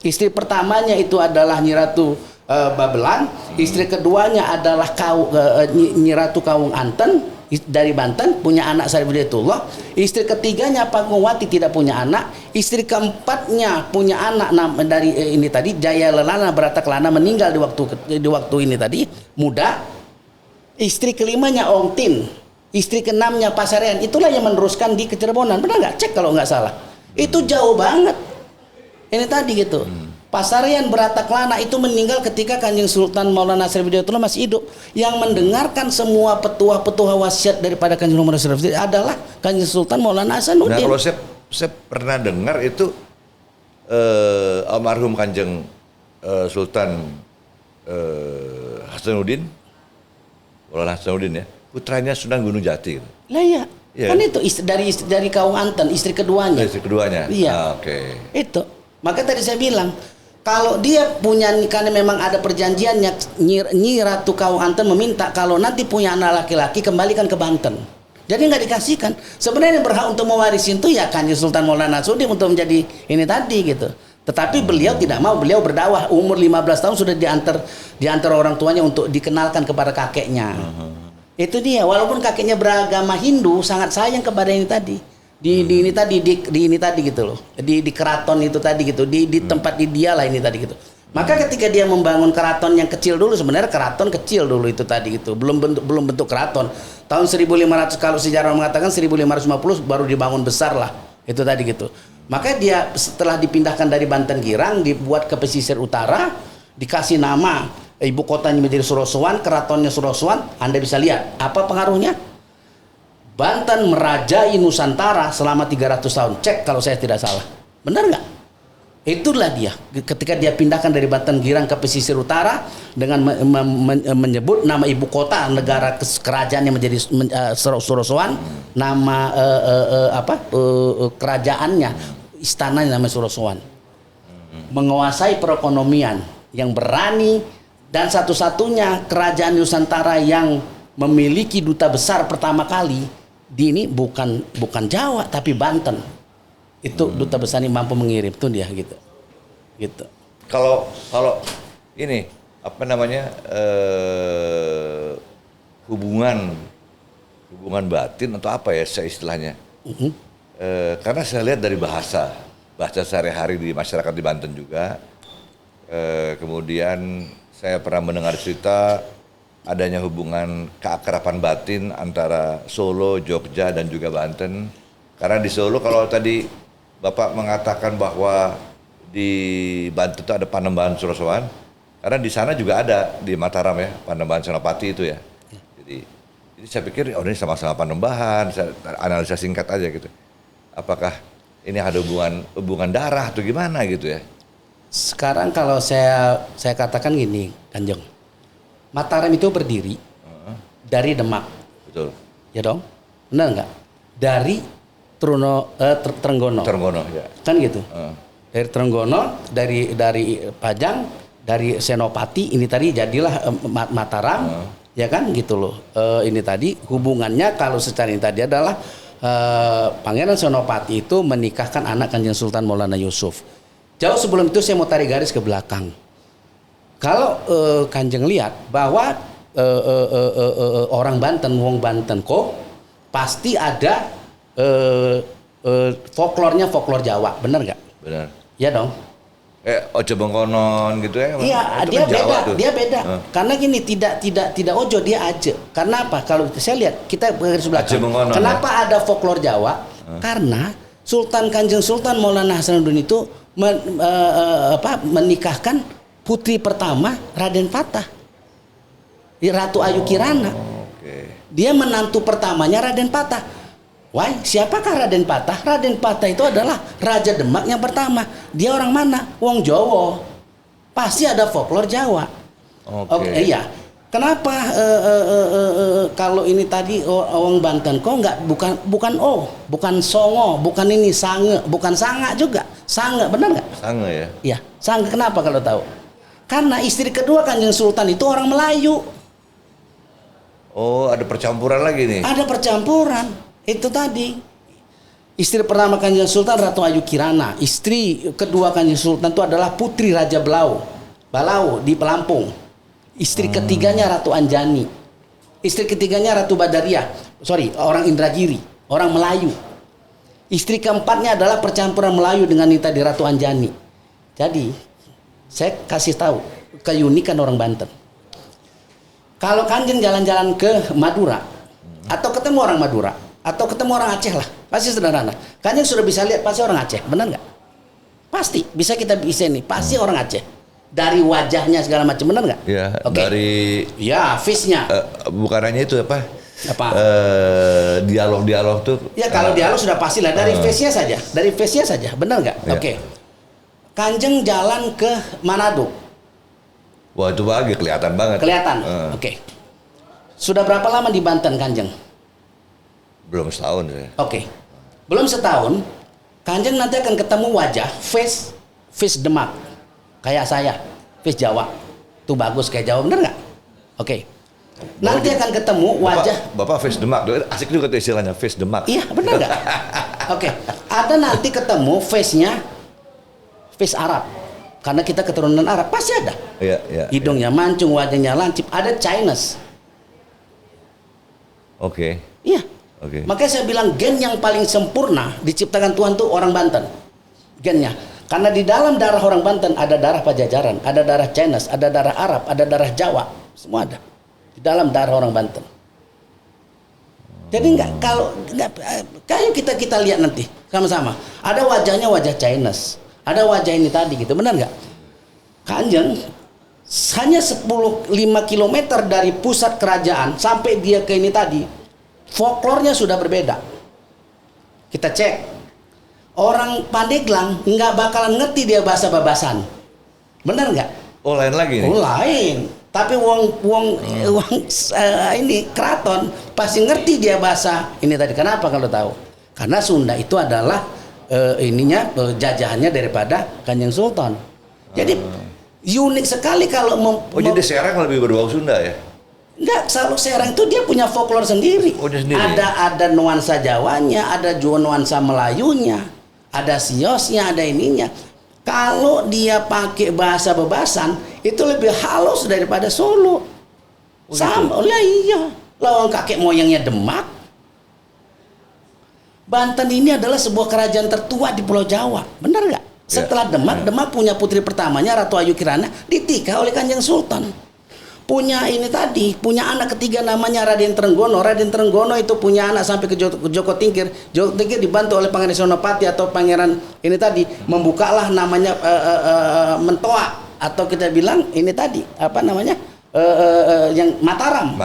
Istri pertamanya itu adalah Nyi Ratu Babelan, istri keduanya adalah Nyi Ratu Kawung Anten dari Banten, punya anak Syarif Hidayatullah. Istri ketiganya Pangungwati tidak punya anak. Istri keempatnya punya anak dari ini tadi Jaya Lelana Brataklana, meninggal di waktu ini tadi muda. Istri kelimanya Ong Tin, istri keenamnya Pasarean. Itulah yang meneruskan di Cirebon. Benar nggak? Cek kalau nggak salah. Itu jauh banget. Ini tadi gitu. Pasarean Brataklana itu meninggal ketika Kanjeng Sultan Maulana Syarif Hidayatullah masih hidup. Yang mendengarkan semua petuah-petuah wasiat daripada Kanjeng Maulana Syarif Hidayatullah adalah Kanjeng Sultan Maulana Hasanuddin. Nah, kalau saya pernah dengar itu almarhum Kanjeng Sultan Hasanuddin, Maulana Hasanuddin ya, putranya Sunan Gunung Jati. Lah ya. Kan itu dari Kawung Anten, istri keduanya. Istri keduanya. Iya. Oke. Itu. Maka tadi saya bilang, kalau dia punya, karena memang ada perjanjiannya, Nyi Ratu Kawung Anten meminta kalau nanti punya anak laki-laki kembalikan ke Banten. Jadi nggak dikasihkan. Sebenarnya yang berhak untuk mewarisi itu ya Kanjeng Sultan Maulana Hasanuddin untuk menjadi ini tadi gitu. Tetapi beliau tidak mau, beliau berdakwah umur 15 tahun sudah diantar orang tuanya untuk dikenalkan kepada kakeknya. Itu dia, walaupun kakeknya beragama Hindu sangat sayang kepada ini tadi. Di ini tadi gitu loh, di keraton itu tadi gitu, di tempat di dia lah ini tadi gitu. Maka ketika dia membangun keraton yang kecil dulu, sebenarnya keraton kecil dulu itu tadi itu, belum bentuk keraton. Tahun 1500 kalau sejarah mengatakan 1550 baru dibangun besar lah. Itu tadi gitu. Maka dia setelah dipindahkan dari Banten Girang dibuat ke pesisir utara, dikasih nama ibu kotanya menjadi Surosoan, keratonnya Surosoan. Anda bisa lihat apa pengaruhnya? Banten merajai Nusantara selama 300 tahun. Cek kalau saya tidak salah. Benar nggak? Itulah dia. Ketika dia pindahkan dari Banten Girang ke pesisir utara dengan menyebut nama ibu kota negara kerajaan yang menjadi Surosoan, nama kerajaannya, istananya namanya Surosoan. Menguasai perekonomian yang berani dan satu-satunya kerajaan Nusantara yang memiliki duta besar pertama kali di ini bukan Jawa tapi Banten. Itu duta besar ini mampu mengirim tuh dia gitu. Kalau ini apa namanya hubungan batin atau apa ya istilahnya? Karena saya lihat dari bahasa sehari-hari di masyarakat di Banten juga. Kemudian saya pernah mendengar cerita adanya hubungan keakraban batin antara Solo, Jogja dan juga Banten. Karena di Solo kalau tadi Bapak mengatakan bahwa di Banten itu ada Panembahan Surosoan, karena di sana juga ada di Mataram ya, Panembahan Senopati itu ya. Jadi saya pikir ini sama-sama Panembahan, saya analisa singkat aja gitu. Apakah ini ada hubungan darah atau gimana gitu ya? Sekarang kalau saya katakan gini, Kanjeng. Mataram itu berdiri dari Demak. Betul. Ya dong? Benar nggak? Dari Trenggono ya. Kan gitu. Dari Trenggono, dari Pajang, dari Senopati ini tadi jadilah Mataram, ya kan gitu loh. Ini tadi hubungannya kalau secara ini tadi adalah Pangeran Senopati itu menikahkan anak Kanjeng Sultan Maulana Yusuf. Jauh sebelum itu saya mau tarik garis ke belakang. Kalau Kanjeng lihat bahwa orang Banten, wong Banten kok pasti ada folklornya folklor Jawa, benar nggak? Benar. Ya dong. Ojo Bengkonon gitu ya? Iya, dia beda, dia beda. Karena gini tidak ojo, dia aja. Karena apa? Kalau saya lihat kita garis belakang. Kenapa ada folklor Jawa? Karena Kanjeng Sultan Maulana Hasanuddin itu menikahkan putri pertama Raden Patah, Ratu Ayu Kirana. Dia menantu pertamanya Raden Patah. Wah, siapakah Raden Patah? Raden Patah itu adalah Raja Demak yang pertama. Dia orang mana? Wong Jawa. Pasti ada folklor Jawa. Oke, iya. Kenapa kalau ini tadi orang Banten kok nggak bukan Songo, bukan ini Sange, bukan Sanga juga. Sange, benar nggak? Sange ya. Iya, Sange. Kenapa kalau tahu? Karena istri kedua Kanjeng Sultan itu orang Melayu. Oh, ada percampuran lagi nih. Ada percampuran. Itu tadi istri pertama Kanjeng Sultan Ratu Ayu Kirana, istri kedua Kanjeng Sultan itu adalah putri Raja Balau di Pelampung, istri ketiganya Ratu Anjani, istri ketiganya Ratu Badaria, orang Indragiri, orang Melayu, istri keempatnya adalah percampuran Melayu dengan ini tadi Ratu Anjani. Jadi saya kasih tahu keunikan orang Banten. Kalau Kanjeng jalan-jalan ke Madura atau ketemu orang Madura atau ketemu orang Aceh lah, pasti sederhana. Kanjeng sudah bisa lihat pasti orang Aceh, benar nggak? Pasti bisa kita bisa nih, pasti orang Aceh. Dari wajahnya segala macam, benar nggak? Iya. Dari face-nya. Bukan hanya itu apa? Dialog tuh. Ya kalau dialog sudah pasti lah dari face-nya saja, benar nggak? Ya. Oke. Kanjeng jalan ke Manado. Wah, itu lagi kelihatan banget. Kelihatan. Oke. Sudah berapa lama di Banten Kanjeng? Belum setahun ya. Oke. Belum setahun, Kanjeng nanti akan ketemu wajah face Demak. Kayak saya, face Jawa. Tuh bagus kayak Jawa, bener nggak? Oke. Nanti akan ketemu wajah. Bapak face Demak, asik juga tuh istilahnya face Demak. Iya, bener nggak? Oke. Ada nanti ketemu face-nya face Arab. Karena kita keturunan Arab, pasti ada. Iya. Hidungnya mancung, wajahnya lancip, ada Chinese. Oke. Iya. Makanya saya bilang gen yang paling sempurna diciptakan Tuhan tuh orang Banten. Gennya. Karena di dalam darah orang Banten ada darah Pajajaran, ada darah Chinese, ada darah Arab, ada darah Jawa, semua ada di dalam darah orang Banten. Jadi kayak kita lihat nanti sama-sama. Ada wajahnya wajah Chinese, ada wajah ini tadi gitu, benar nggak? Kanjeng hanya 5 km dari pusat kerajaan sampai dia ke ini tadi, folklornya sudah berbeda. Kita cek. Orang Pandeglang nggak bakalan ngerti dia bahasa Babasan, benar nggak? Oh lain lagi nih? Oh lain. Tapi ini keraton pasti ngerti dia bahasa ini tadi. Kenapa kalau tahu? Karena Sunda itu adalah jajahannya daripada Kanjeng Sultan. Jadi unik sekali kalau jadi Serang lebih berbau Sunda ya? Enggak, selalu Serang itu dia punya folklore sendiri. Oh, dia sendiri. Ada nuansa Jawanya, ada juga nuansa Melayunya, ada siosnya, ada ininya. Kalau dia pakai bahasa Bebasan itu lebih halus daripada Solo. Sama, gitu? Iya. Lawang kakek moyangnya Demak. Banten ini adalah sebuah kerajaan tertua di Pulau Jawa, benar nggak? Setelah Demak, Demak punya putri pertamanya Ratu Ayu Kirana ditikah oleh Kanjeng Sultan. Punya ini tadi, punya anak ketiga namanya Raden Trenggono. Raden Trenggono itu punya anak sampai ke Joko Tingkir. Joko Tingkir dibantu oleh Pangeran Senopati atau Pangeran ini tadi, membukalah namanya Mentoa, atau kita bilang ini tadi apa namanya yang Mataram.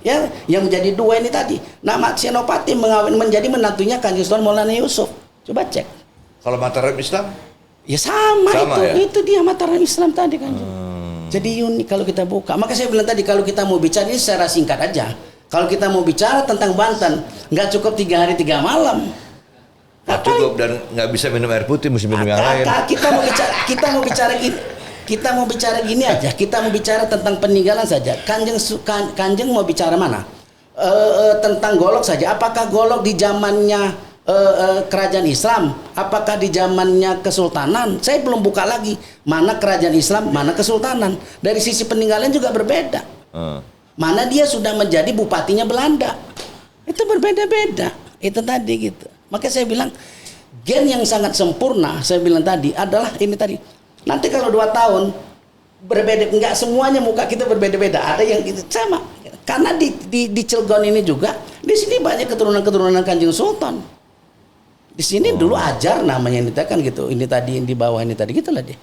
Ya, yang menjadi dua ini tadi. Nama Senopati menjadi menantunya Kanjeng Sultan Maulana Yusuf. Coba cek. Kalau Mataram Islam? Ya sama itu. Ya? Itu dia Mataram Islam tadi Kanjeng. Jadi unik kalau kita buka. Maka saya bilang tadi kalau kita mau bicara ini secara singkat aja. Kalau kita mau bicara tentang Banten, nggak cukup 3 hari 3 malam. Nggak cukup dan nggak bisa minum air putih, mesti minum yang lain. Kita mau bicara gini aja. Kita mau bicara tentang peninggalan saja. Kanjeng mau bicara mana? Tentang Golok saja. Apakah Golok di zamannya kerajaan Islam, apakah di zamannya kesultanan? Saya belum buka lagi mana kerajaan Islam, mana kesultanan. Dari sisi peninggalan juga berbeda. Mana dia sudah menjadi bupatinya Belanda, itu berbeda-beda. Itu tadi gitu. Maka saya bilang gen yang sangat sempurna, saya bilang tadi adalah ini tadi. Nanti kalau 2 tahun berbeda, enggak semuanya muka kita berbeda-beda. Ada yang gitu sama. Karena di Cilegon ini juga, di sini banyak keturunan-keturunan Kanjeng Sultan. Di sini dulu Ajar namanya ini kan gitu. Ini tadi di bawah ini tadi gitulah dia.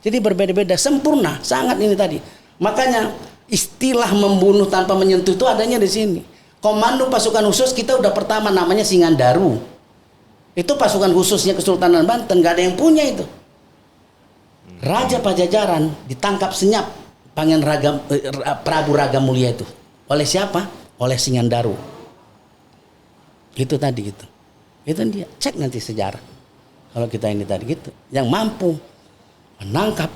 Jadi berbeda-beda, sempurna, sangat ini tadi. Makanya istilah membunuh tanpa menyentuh itu adanya di sini. Komando pasukan khusus kita udah pertama namanya Singandaru. Itu pasukan khususnya Kesultanan Banten, nggak ada yang punya itu. Raja Pajajaran ditangkap senyap Pangeran Prabu Raga Mulia itu. Oleh siapa? Oleh Singandaru. Itu tadi gitu. Itu dia, cek nanti sejarah. Kalau kita ini tadi gitu, yang mampu menangkap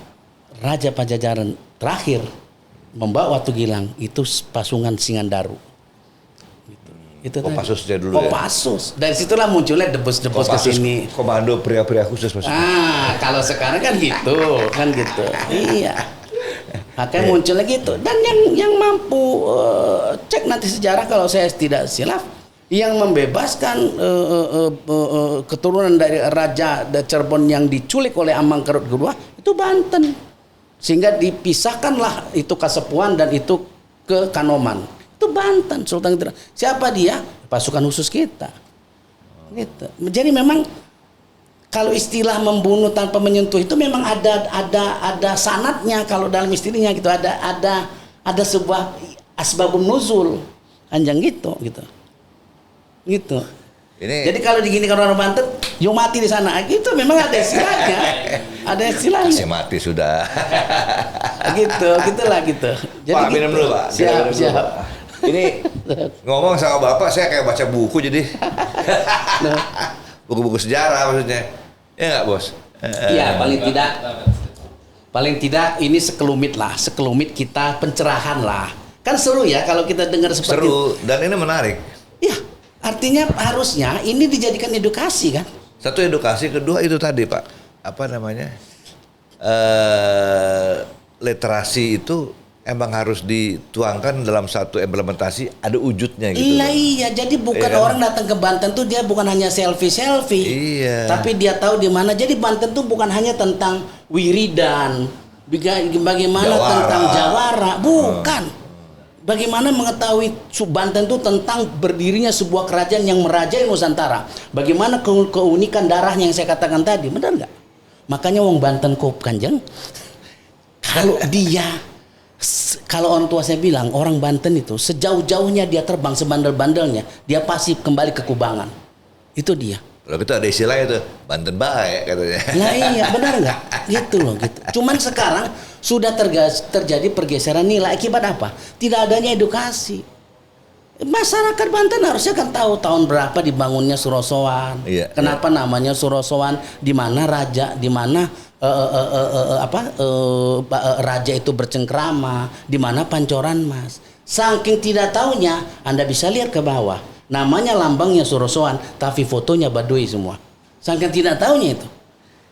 Raja Pajajaran terakhir membawa Watu Gilang itu Pasungan Singandaru. Gitu. Itu Kopassusnya dulu ya. Kopassus. Dari situlah munculnya debus-debus ke sini. Komando pria-pria khusus maksudnya. Kalau sekarang kan gitu, Iya. Makanya munculnya gitu. Dan yang mampu cek nanti sejarah kalau saya tidak silap, yang membebaskan keturunan dari Raja Cirebon yang diculik oleh Amangkurat II itu Banten, sehingga dipisahkanlah itu Kasepuhan dan itu ke Kanoman, itu Banten. Sultan itu siapa dia? Pasukan khusus kita gitu. Jadi memang kalau istilah membunuh tanpa menyentuh itu memang ada sanadnya. Kalau dalam istilahnya gitu ada sebuah asbabun nuzul anjang gitu. Jadi kalau diginikan orang Banten, yuk mati di sana. Itu memang ada istilahnya. Kasih mati sudah. Gitulah. Jadi Pak, minum dulu Pak. Siap. Ini ngomong sama Bapak, saya kayak baca buku jadi. Buku-buku sejarah maksudnya. Ya nggak Bos? Iya, paling tidak ini sekelumit kita pencerahan lah. Kan seru ya kalau kita dengar seperti seru dan ini menarik. Iya. Artinya harusnya ini dijadikan edukasi kan? Satu edukasi, kedua itu tadi Pak, apa namanya, literasi itu emang harus dituangkan dalam satu implementasi ada wujudnya gitu. Lah iya, jadi bukan Iya kan? orang datang ke Banten tuh dia bukan hanya selfie, Iya. tapi dia tahu di mana. Jadi Banten tuh bukan hanya tentang wiridan, bagaimana Jawara. tentang jawara, bukan. Bagaimana mengetahui Banten itu tentang berdirinya sebuah kerajaan yang merajai Nusantara. Bagaimana keunikan darahnya yang saya katakan tadi, benar nggak? Makanya wong Banten kop Kanjeng, kalau orang tua saya bilang orang Banten itu sejauh-jauhnya dia terbang sebandel-bandelnya, dia pasti kembali ke Kubangan. Itu dia. Kalau gitu ada istilahnya tuh Banten baik katanya. Nah iya benar nggak? Gitu loh gitu. Cuman sekarang sudah terjadi pergeseran nilai akibat apa? Tidak adanya edukasi. Masyarakat Banten harusnya kan tahu tahun berapa dibangunnya Surosoan. Iya, Kenapa namanya Surosoan? Di mana raja, di mana raja itu bercengkrama, di mana Pancoran Mas. Saking tidak taunya, Anda bisa lihat ke bawah. Namanya lambangnya Surosoan, tapi fotonya Baduy semua. Saking tidak taunya itu.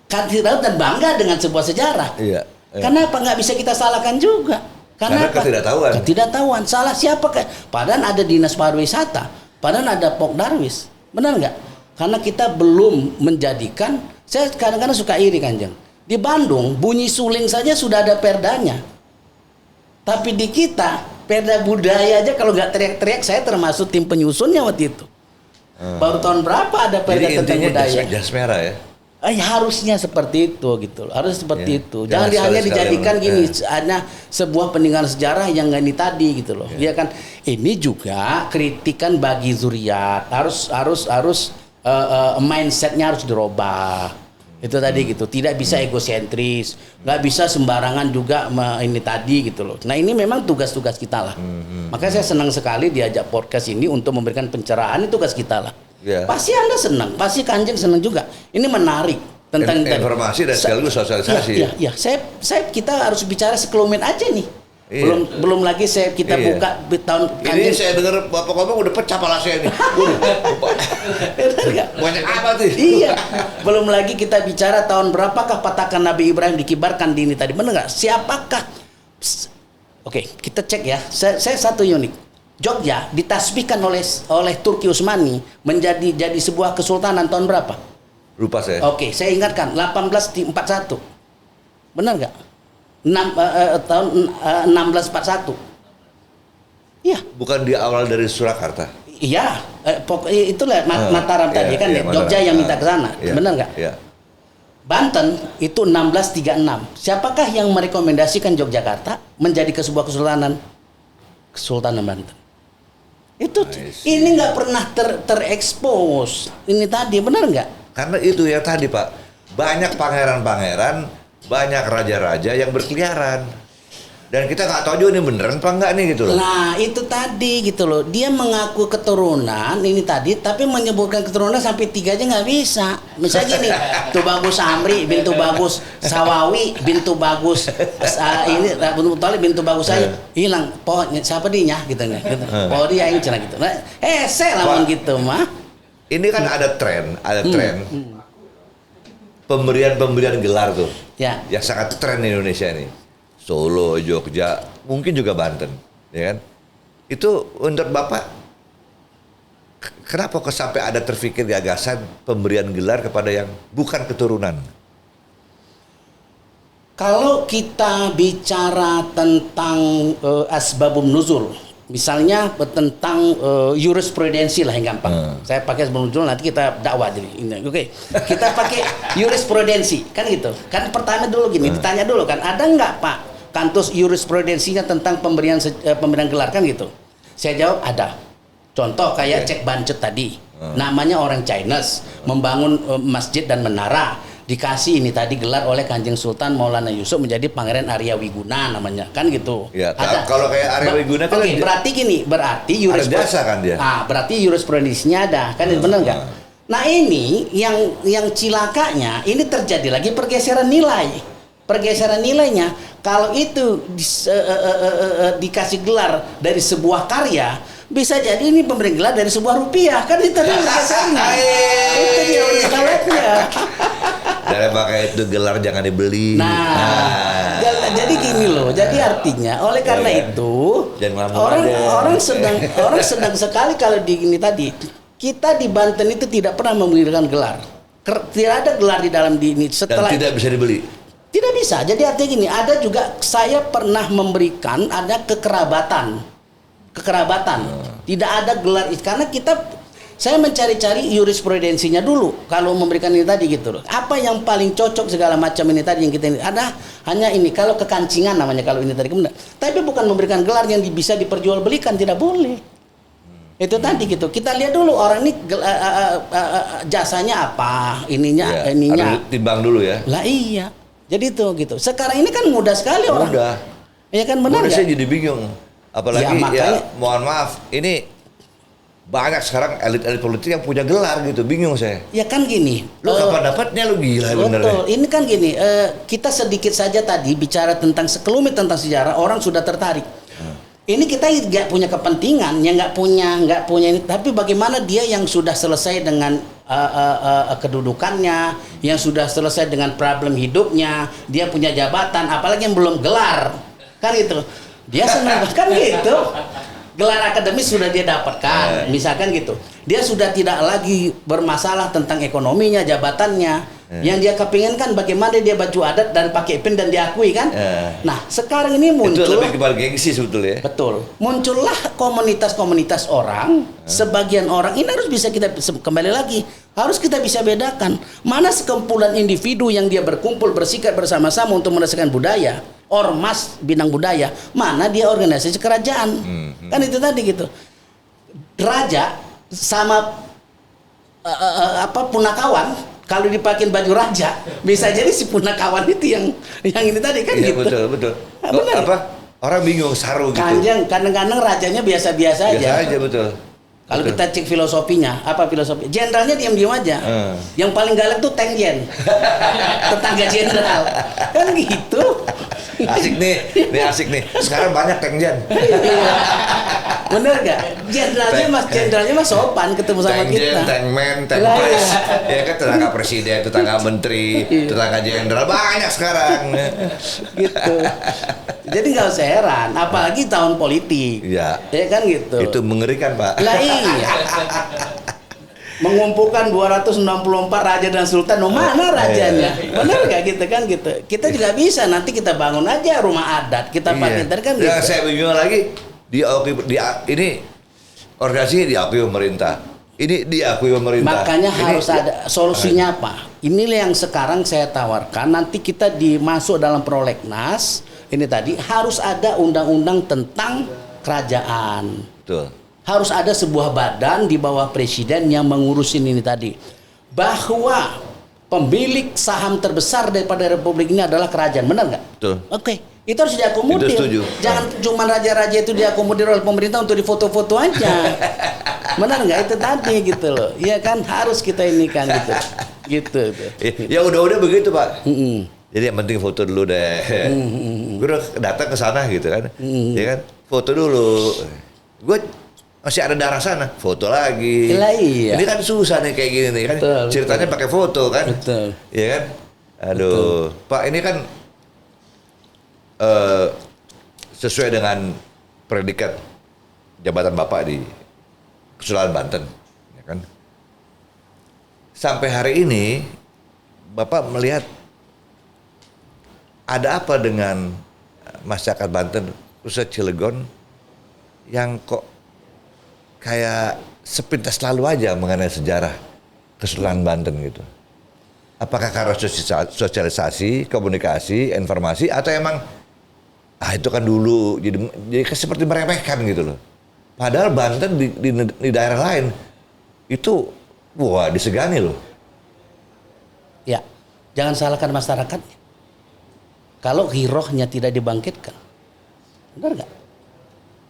Kan tidak tahu dan bangga dengan sebuah sejarah. Iya. Kenapa nggak bisa kita salahkan juga? Karena Kenapa? ketidaktahuan. Ketidaktahuan. Salah siapa? Padahal ada dinas pariwisata, padahal ada Pok Darwis. Benar nggak? Karena kita belum menjadikan. Saya kadang-kadang suka iri Kanjeng. Di Bandung bunyi suling saja sudah ada perdanya. Tapi di kita perda budaya aja kalau nggak teriak-teriak, saya termasuk tim penyusunnya waktu itu. Baru tahun berapa ada perda Jadi tentang intinya budaya? jas merah ya. Harusnya seperti itu gitu loh. Harus seperti Ya. itu. Jangan Jangan hanya sekali-sekali dijadikan orang- gini hanya sebuah peninggalan sejarah yang ini tadi gitu loh. Ya kan ini juga kritikan bagi zuriat. Harus mindsetnya harus dirubah. Itu tadi gitu. Tidak bisa egosentris, nggak bisa sembarangan juga ini tadi gitu loh. Nah, ini memang tugas-tugas kita lah. Makanya saya senang sekali diajak podcast ini untuk memberikan pencerahan, ini tugas kita lah. Ya. Pasti Anda senang, pasti Kanjeng senang juga. Ini menarik tentang Informasi dan sekaligus sosialisasi. Iya. Kita harus bicara sekelumit aja nih. Iya. Belum lagi kita Iya. buka di tahun Ini saya dengar Bapak ngomong udah pecah pala saya nih. Benar nggak? Banyak apa tuh? Iya. Belum lagi kita bicara tahun berapakah patakan Nabi Ibrahim dikibarkan di ini tadi. Benar nggak? Siapakah? Oke, kita cek ya. Saya satu unik. Jogja ditasbihkan oleh Turki Utsmani jadi sebuah kesultanan tahun berapa? Lupa saya. Oke, saya ingatkan 1841. Benar nggak? Tahun 1641. Iya. Bukan di awal dari Surakarta. Iya, itulah Mataram tadi iya, kan iya, Jogja Mataram. yang minta ke sana. Iya, Benar nggak? Iya. Banten itu 1636. Siapakah yang merekomendasikan Yogyakarta menjadi sebuah kesultanan? Kesultanan Banten. Itu ini nggak pernah terekspos. Ini tadi benar nggak? Karena itu ya tadi Pak, banyak pangeran-pangeran, banyak raja-raja yang berkeliaran. Dan kita nggak tahu juga ini beneran apa enggak nih gitu loh. Nah itu tadi gitu loh. Dia mengaku keturunan ini tadi, tapi menyebutkan keturunan sampai 3 aja nggak bisa. Misalnya gini, Tubagus Amri bintu Bagus Sawawi bintu Bagus ini bintu Talib bintu Bagus saya hilang. Pohon siapa dia gitu nih. Gitu. Pohon dia yang cerah gitu. Nah, saya lawan gitu mah. Ini kan ada tren pemberian gelar tuh. Ya. Yang sangat tren di Indonesia ini. Solo, Jogja, mungkin juga Banten, ya kan? Itu menurut Bapak, kenapa kok sampai ada terfikir gagasan pemberian gelar kepada yang bukan keturunan? Kalau kita bicara tentang asbabun nuzul, misalnya tentang jurisprudensi lah yang gampang. Saya pakai asbabun nuzul nanti kita dakwah jadi. Oke. Kita pakai jurisprudensi kan gitu. Kan pertama dulu gini, ditanya dulu kan, ada nggak Pak kantus jurisprudensinya tentang pemberian gelar kan gitu. Saya jawab ada. Contoh kayak Cek Bancet tadi. Namanya orang Chinese membangun masjid dan menara. Dikasih ini tadi gelar oleh Kanjeng Sultan Maulana Yusuf menjadi Pangeran Arya Wiguna namanya kan gitu. Ya, ada. kalau kayak Arya Wiguna kan berarti gini, berarti jasa kan dia. Berarti jurisprudensinya ada kan benar nggak? Nah ini yang cilakanya ini terjadi lagi pergeseran nilai. Pergeseran nilainya kalau itu dikasih gelar dari sebuah karya bisa jadi ini pemberian gelar dari sebuah rupiah kan itu pergeserannya. Itu dia masalahnya. Dari pakai itu gelar jangan dibeli. Jadi gini loh. Jadi artinya oleh karena itu orang sedang sekali kalau di ini tadi kita di Banten itu tidak pernah memberikan gelar. Tidak ada gelar di dalam di ini. Setelah dan tidak bisa dibeli. Tidak bisa. Jadi artinya gini, ada juga saya pernah memberikan ada kekerabatan. Tidak ada gelar karena saya mencari-cari jurisprudensinya dulu kalau memberikan ini tadi gitu loh. Apa yang paling cocok segala macam ini tadi yang kita ini ada hanya ini kalau kekancingan namanya kalau ini tadi kemudian. Tapi bukan memberikan gelar yang bisa diperjualbelikan, tidak boleh. Itu tadi gitu. Kita lihat dulu orang ini jasanya apa, ininya. Harus timbang dulu ya. Lah iya. Jadi itu gitu. Sekarang ini kan mudah sekali orang. Mudah. Ya kan benar nggak? Saya jadi bingung. Apalagi mohon maaf, ini banyak sekarang elit-elit politik yang punya gelar gitu, bingung saya. Ya kan gini. Lu kapan dapatnya lu gila bener. Betul. Ini kan gini, kita sedikit saja tadi bicara tentang sekelumit tentang sejarah, orang sudah tertarik. Ini kita nggak punya kepentingan, yang nggak punya ini. Tapi bagaimana dia yang sudah selesai dengan kedudukannya, yang sudah selesai dengan problem hidupnya, dia punya jabatan, apalagi yang belum gelar, kan gitu. Dia senang kan gitu. Gelar akademis sudah dia dapatkan, misalkan gitu. Dia sudah tidak lagi bermasalah tentang ekonominya, jabatannya. Yang dia kepinginkan bagaimana dia baju adat dan pakai pin dan diakui kan. Nah sekarang ini muncul. Itu lebih kepada gengsi sebetulnya. Betul. Muncullah komunitas-komunitas orang. Sebagian orang ini harus bisa kita kembali lagi. Harus kita bisa bedakan mana sekumpulan individu yang dia berkumpul bersikap bersama-sama untuk melestarikan budaya. Ormas bidang budaya, mana dia organisasi kerajaan. Kan itu tadi gitu. Raja sama punakawan kalau dipakai baju raja bisa jadi si punakawan itu yang ini tadi kan gitu. Betul. Benar. Orang bingung saru gitu. Kadang-kadang rajanya biasa-biasa aja. Biasa aja betul. Kalau kita cek filosofinya, apa filosofi? Jenderalnya diam-diam aja. Yang paling galak tuh Tengjen. Tetangga jenderal. Kan gitu. Asik nih asik nih. Sekarang banyak Tengjen. Bener gak? Jenderalnya mas sopan ketemu sama kita. Tengmen, Tengpres. Ya kan tetangga presiden, tetangga menteri, tetangga jenderal banyak sekarang. Gitu. Jadi nggak usah heran, apalagi tahun politik. Ya kan gitu. Itu mengerikan, Pak. Lah iya. Mengumpulkan 264 raja dan sultan, mana rajanya? Benar gak gitu kan gitu. Kita juga bisa nanti kita bangun aja rumah adat, kita pakai kan gitu. Yang saya bingung lagi ini organisasi diakui pemerintah. Ini diakui pemerintah. Makanya harus ada solusinya apa? Inilah yang sekarang saya tawarkan. Nanti kita dimasuk dalam prolegnas. Ini tadi harus ada undang-undang tentang kerajaan. Betul. Harus ada sebuah badan di bawah presiden yang mengurusin ini tadi. Bahwa pemilik saham terbesar daripada republik ini adalah kerajaan. Benar nggak? Betul. Oke. Itu harus diakomodir. Itu setuju. Jangan cuma raja-raja itu diakomodir oleh pemerintah untuk difoto-foto aja. Benar nggak? Itu tadi gitu loh. Iya kan harus kita ini kan gitu. Gitu. Ya udah begitu, Pak. Jadi yang penting foto dulu deh. Gue udah datang ke sana gitu kan. Ya kan? Foto dulu. Gue masih ada darah sana, foto lagi. Iya. Ini kan susah nih kayak gini nih kan. Ceritanya pakai foto kan. Betul. Iya kan? Aduh, betul. Pak ini kan sesuai dengan predikat jabatan Bapak di Kesultanan Banten, ya kan? Sampai hari ini Bapak melihat ada apa dengan masyarakat Banten, khususnya Cilegon, yang kok kayak sepintas lalu aja mengenai sejarah Kesultanan Banten gitu. Apakah karena sosialisasi, komunikasi, informasi, atau emang itu kan dulu jadi seperti meremehkan gitu loh. Padahal Banten di daerah lain itu disegani loh. Ya, jangan salahkan masyarakatnya. Kalau girohnya tidak dibangkitkan, benar nggak?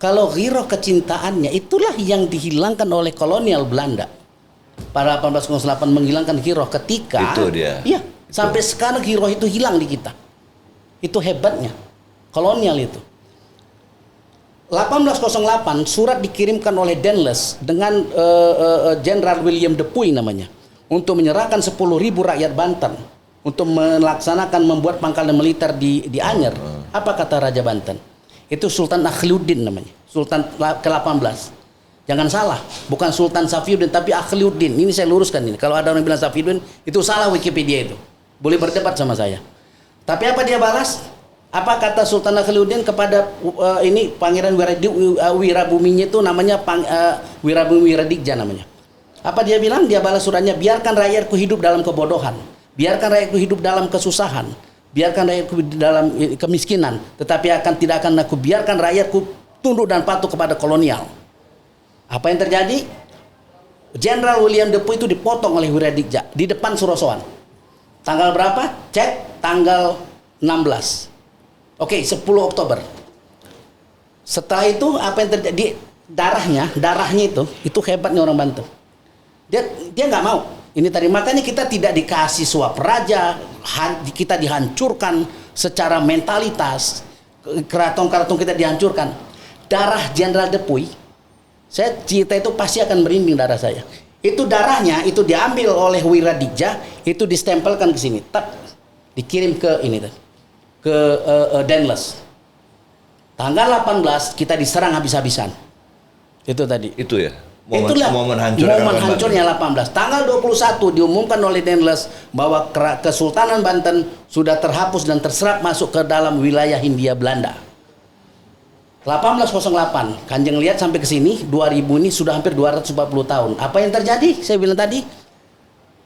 Kalau giroh kecintaannya itulah yang dihilangkan oleh kolonial Belanda. Pada 1808 menghilangkan giroh ketika itu dia. Iya, sampai sekarang giroh itu hilang di kita. Itu hebatnya kolonial itu. 1808 surat dikirimkan oleh Denles dengan Jenderal William de Puy namanya untuk menyerahkan 10.000 rakyat Banten untuk melaksanakan membuat pangkalan militer di Anyer. Apa kata Raja Banten? Itu Sultan Akhliuddin namanya, Sultan ke-18. Jangan salah, bukan Sultan Safiuddin tapi Akhliuddin. Ini saya luruskan ini. Kalau ada orang bilang Safiuddin, itu salah Wikipedia itu. Boleh berdebat sama saya. Tapi apa dia balas? Apa kata Sultan Akhliuddin kepada ini Pangeran Wirabuminya itu namanya Wirabumi Wiradikja namanya. Apa dia bilang? Dia balas suratnya, biarkan rakyatku hidup dalam kebodohan, biarkan rakyatku hidup dalam kesusahan, biarkan rakyatku dalam kemiskinan, tetapi tidak akan aku biarkan rakyatku tunduk dan patuh kepada kolonial. Apa yang terjadi? Jenderal William Defoe itu dipotong oleh Wiradikja di depan Surosoan. Tanggal berapa? Cek tanggal 16. Oke, 10 Oktober. Setelah itu apa yang terjadi? Darahnya itu hebatnya orang Banten. Dia nggak mau. Ini tadi makanya kita tidak dikasih suap raja, kita dihancurkan secara mentalitas. Keraton-keraton kita dihancurkan. Darah Jenderal Defoe, saya cerita itu pasti akan merinding darah saya. Itu darahnya itu diambil oleh Wiradikja, itu distempelkan ke sini, dikirim ke ini ke Denles. Tanggal 18 kita diserang habis-habisan. Itu tadi. Itu ya. Momen hancurnya 18. Tanggal 21 diumumkan oleh Denles bahwa Kesultanan Banten sudah terhapus dan terserap masuk ke dalam wilayah Hindia Belanda. 1808, Kanjeng lihat sampai ke sini 2000 ini sudah hampir 240 tahun. Apa yang terjadi? Saya bilang tadi,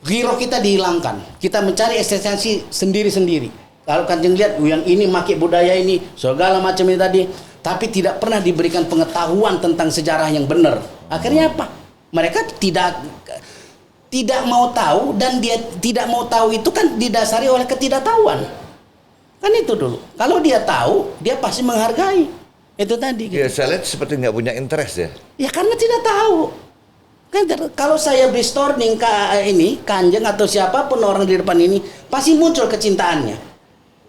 giro kita dihilangkan. Kita mencari eksistensi sendiri-sendiri. Kalau Kanjeng lihat yang ini pakai budaya ini segala macam ini tadi, tapi tidak pernah diberikan pengetahuan tentang sejarah yang benar. Akhirnya apa? Mereka tidak mau tahu, dan dia tidak mau tahu itu kan didasari oleh ketidaktahuan. Kan itu dulu. Kalau dia tahu, dia pasti menghargai. Itu tadi. Gitu. Ya, saya lihat seperti nggak punya interest ya. Ya karena tidak tahu. Kan kalau saya brainstorming Kanjeng atau siapapun orang di depan ini, pasti muncul kecintaannya.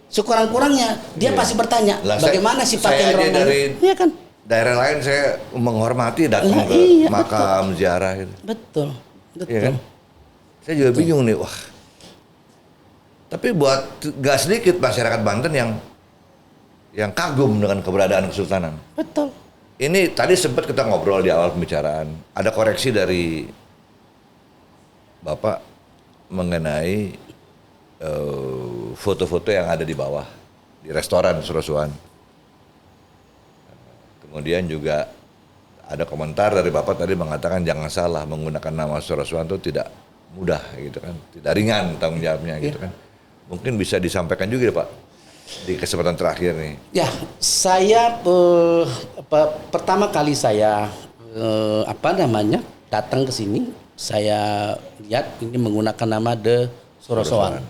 Sekurang-kurangnya dia pasti bertanya, bagaimana sih pakai Romo? Dari ya kan? Daerah lain saya menghormati datang ke makam ziarah gitu. Betul. Ya kan? Saya juga bingung nih, wah. Tapi buat gak sedikit masyarakat Banten yang kagum dengan keberadaan kesultanan. Betul. Ini tadi sempat kita ngobrol di awal pembicaraan. Ada koreksi dari Bapak mengenai foto-foto yang ada di bawah di restoran Surosoan. Kemudian juga ada komentar dari Bapak tadi mengatakan jangan salah, menggunakan nama Surosoan itu tidak mudah gitu kan, tidak ringan tanggung jawabnya gitu kan. Mungkin bisa disampaikan juga ya Pak di kesempatan terakhir nih. Ya, saya pertama kali saya datang ke sini, saya lihat ini menggunakan nama The Surosoan.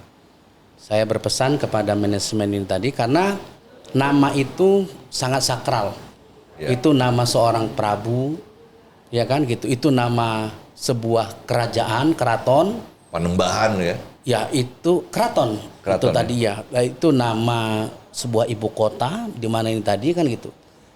Saya berpesan kepada manajemen ini tadi karena nama itu sangat sakral. Ya. Itu nama seorang prabu, ya kan gitu. Itu nama sebuah kerajaan, keraton. Panembahan ya. Ya itu keraton itu tadi ya. Itu nama sebuah ibu kota di mana ini tadi kan gitu.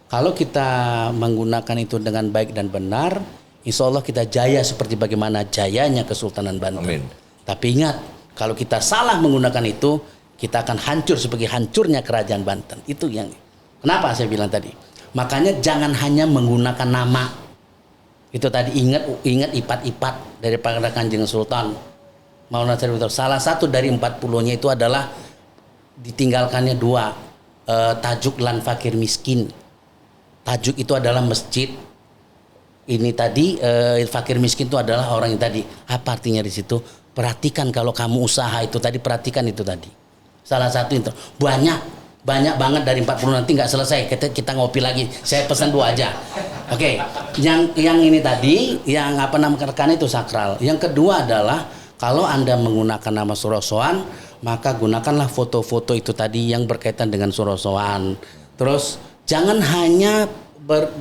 Kalau kita menggunakan itu dengan baik dan benar, insya Allah kita jaya seperti bagaimana jayanya Kesultanan Banten. Amin. Tapi ingat, kalau kita salah menggunakan itu, kita akan hancur seperti hancurnya kerajaan Banten. Itu yang kenapa saya bilang tadi. Makanya jangan hanya menggunakan nama. Itu tadi ingat ipat-ipat daripada Kanjeng Sultan. Maulana Syarif Hidayatullah. Salah satu dari 40-nya itu adalah ditinggalkannya 2, tajuk lan fakir miskin. Tajuk itu adalah masjid. Ini tadi fakir miskin itu adalah orang yang tadi. Apa artinya di situ? Perhatikan kalau kamu usaha itu tadi, perhatikan itu tadi. Salah satu itu banyak banget dari 40 nanti nggak selesai. Kita ngopi lagi. Saya pesan 2 aja. Oke. Yang ini tadi, yang namanya itu sakral. Yang kedua adalah kalau Anda menggunakan nama Surosoan, maka gunakanlah foto-foto itu tadi yang berkaitan dengan Surosoan. Terus jangan hanya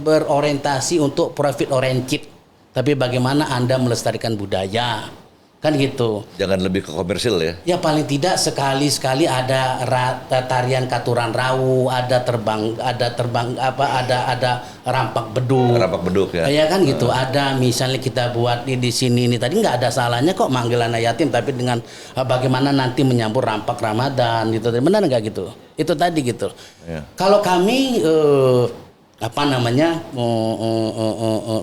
berorientasi untuk profit oriented, tapi bagaimana Anda melestarikan budaya. Kan gitu. Jangan lebih ke komersil ya. Ya paling tidak sekali-sekali ada tarian katuran rawu, ada rampak beduk. Rampak beduk ya. Ya kan gitu. Ada misalnya kita buat di sini ini tadi nggak ada salahnya kok manggil anak yatim, tapi dengan bagaimana nanti menyambut rampak Ramadan gitu. Benar nggak gitu? Itu tadi gitu. Ya. Kalau kami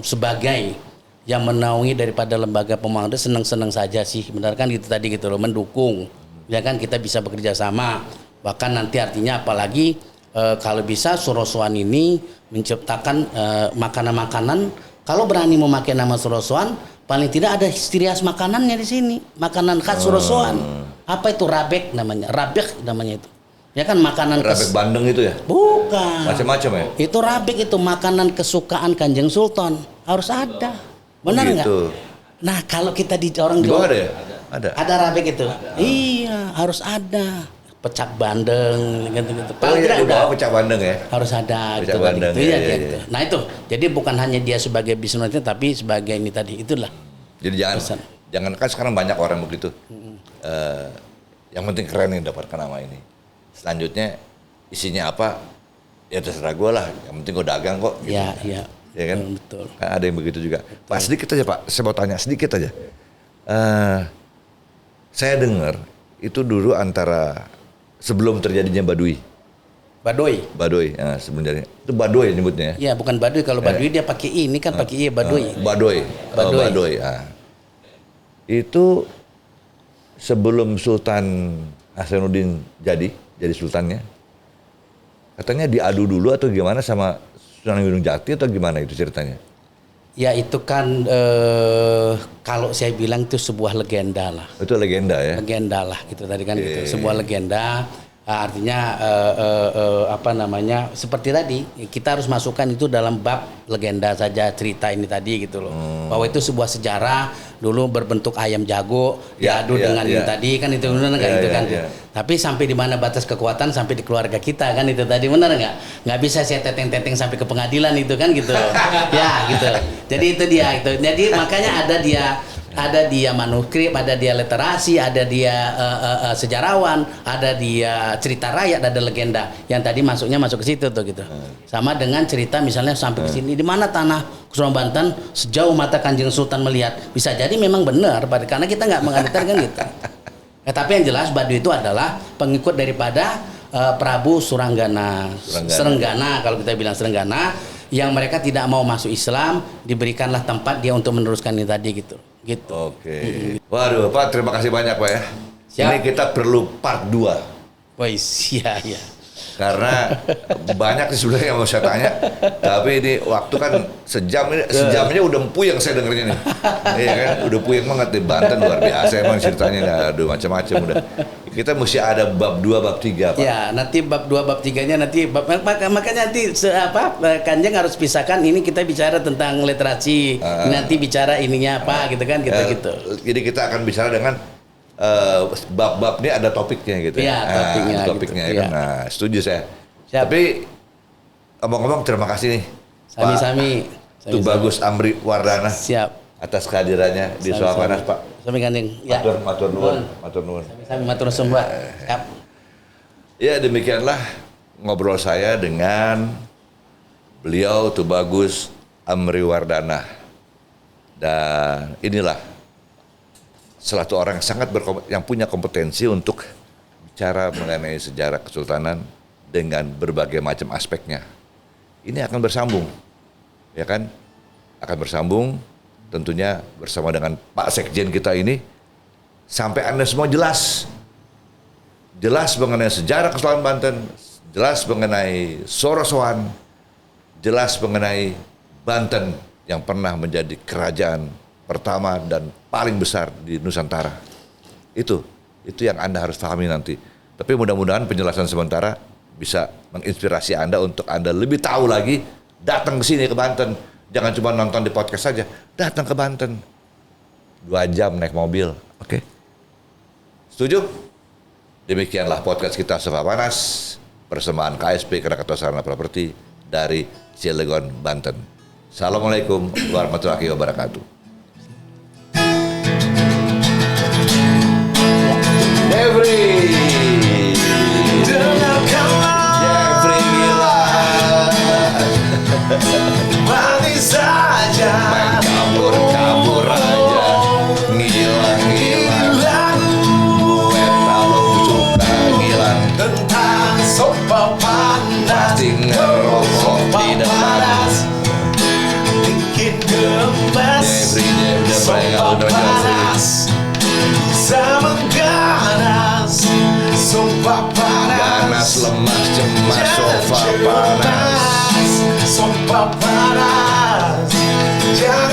sebagai yang menaungi daripada lembaga pembangunan senang-senang saja sih, benar kan gitu tadi gitu loh, mendukung ya kan, kita bisa bekerja sama, bahkan nanti artinya apalagi kalau bisa Surosoan ini menciptakan makanan-makanan, kalau berani memakai nama Surosoan paling tidak ada ciri khas makanannya di sini, makanan khas Surosoan. Apa itu rabek namanya itu ya kan, makanan Rabek Bandeng itu ya? Bukan. Macam-macam ya? Itu rabek, itu makanan kesukaan Kanjeng Sultan, harus ada. Benar nggak? Gitu. Nah kalau kita di orang Di bawah ada ya? Ada rabek itu. Iya, harus ada. Pecak bandeng gitu-gitu. Oh iya, di bawah pecak bandeng ya? Harus ada Pecak gitu bandeng, tadi. iya, Gitu. iya. Nah itu, jadi bukan hanya dia sebagai bisnis tapi sebagai ini tadi, itulah. Jadi jangan kan sekarang banyak orang begitu. Yang penting keren nih dapatkan nama ini. Selanjutnya isinya apa? Ya terserah gue lah. Yang penting gue dagang kok. Gitu. Iya. Ya kan? Betul. Kan ada yang begitu juga. Betul. Pak sedikit aja Pak, saya mau tanya sedikit aja. Saya dengar itu dulu antara sebelum terjadinya Baduy. Baduy, ya, sebelum jadi itu Baduy nyebutnya ya. Iya, bukan Baduy. Kalau Baduy dia pakai ini kan pakai Baduy. Baduy. Itu sebelum Sultan Hasanuddin jadi sultannya. Katanya diadu dulu atau gimana sama Sunan Gunung Jati atau gimana itu ceritanya? Ya itu kan kalau saya bilang itu sebuah legenda lah. Itu legenda ya? Legenda lah gitu tadi kan gitu. Sebuah legenda artinya seperti tadi kita harus masukkan itu dalam bab legenda saja, cerita ini tadi gitu loh. Bahwa itu sebuah sejarah dulu berbentuk ayam jago diadu dengan ini tadi kan itu benar nggak gitu kan. Tapi sampai di mana batas kekuatan sampai di keluarga kita kan itu tadi, benar nggak? Nggak bisa saya teteng-teteng sampai ke pengadilan itu kan gitu. Ya gitu. Jadi itu dia itu. Jadi makanya ada dia manuskrip, ada dia literasi, ada dia sejarawan, ada dia cerita rakyat, ada legenda. Yang tadi masuk ke situ tuh gitu. Sama dengan cerita misalnya sampai ke sini, di mana tanah Kesultanan Banten sejauh mata Kanjeng Sultan melihat. Bisa jadi memang benar, karena kita nggak mengadukan kan gitu. Tapi yang jelas Baduy itu adalah pengikut daripada Prabu Surenggana kalau kita bilang Surenggana, yang mereka tidak mau masuk Islam, diberikanlah tempat dia untuk meneruskan ini tadi gitu. Oke. Waduh Pak, terima kasih banyak Pak ya. Siap. Ini kita perlu part 2. Wah iya. Karena banyak sih sebenarnya yang mau saya tanya, tapi ini waktu kan sejamnya udah puyeng saya dengernya nih. Iya kan, udah puyeng banget di Banten, luar biasa emang ceritanya, aduh macam-macam udah. Kita mesti ada bab 2, bab 3 Pak. Ya, nanti bab 2, bab 3-nya nanti makanya nanti Kanjeng harus pisahkan, ini kita bicara tentang literasi, nanti bicara ininya apa gitu kan gitu. Jadi kita akan bicara dengan bab-bab ini ada topiknya gitu. Iya, topiknya gitu. Ya. Nah, setuju saya. Siap. Tapi ngomong-ngomong terima kasih nih. Sami-sami. Tubagus Amri Wardana. Siap. Atas kehadirannya di Suapanas Pak. Sami Kanjeng. Ya. Matur nuwun. Sami matur nuwun, Mbak. Siap. Ya, demikianlah ngobrol saya dengan beliau Tubagus Amri Wardana. Dan inilah salah satu orang yang sangat yang punya kompetensi untuk bicara mengenai sejarah kesultanan dengan berbagai macam aspeknya. Ini akan bersambung, ya kan? Akan bersambung tentunya bersama dengan Pak Sekjen kita ini sampai Anda semua jelas mengenai sejarah kesultanan Banten, jelas mengenai Sorosoan, jelas mengenai Banten yang pernah menjadi kerajaan pertama dan paling besar di Nusantara. Itu yang Anda harus pahami nanti. Tapi mudah-mudahan penjelasan sementara bisa menginspirasi Anda untuk Anda lebih tahu lagi, datang ke sini ke Banten. Jangan cuma nonton di podcast saja, datang ke Banten. 2 jam naik mobil, oke? Setuju? Demikianlah podcast kita Suapanas, persembahan KSP Krakatau Sarana Properti dari Cilegon, Banten. Assalamualaikum warahmatullahi wabarakatuh. dengan Uno Jeffrey. Bisa mengganas, sumpah panas. Ganas, lemas, cemas, sofa panas. Sumpah panas. Jangan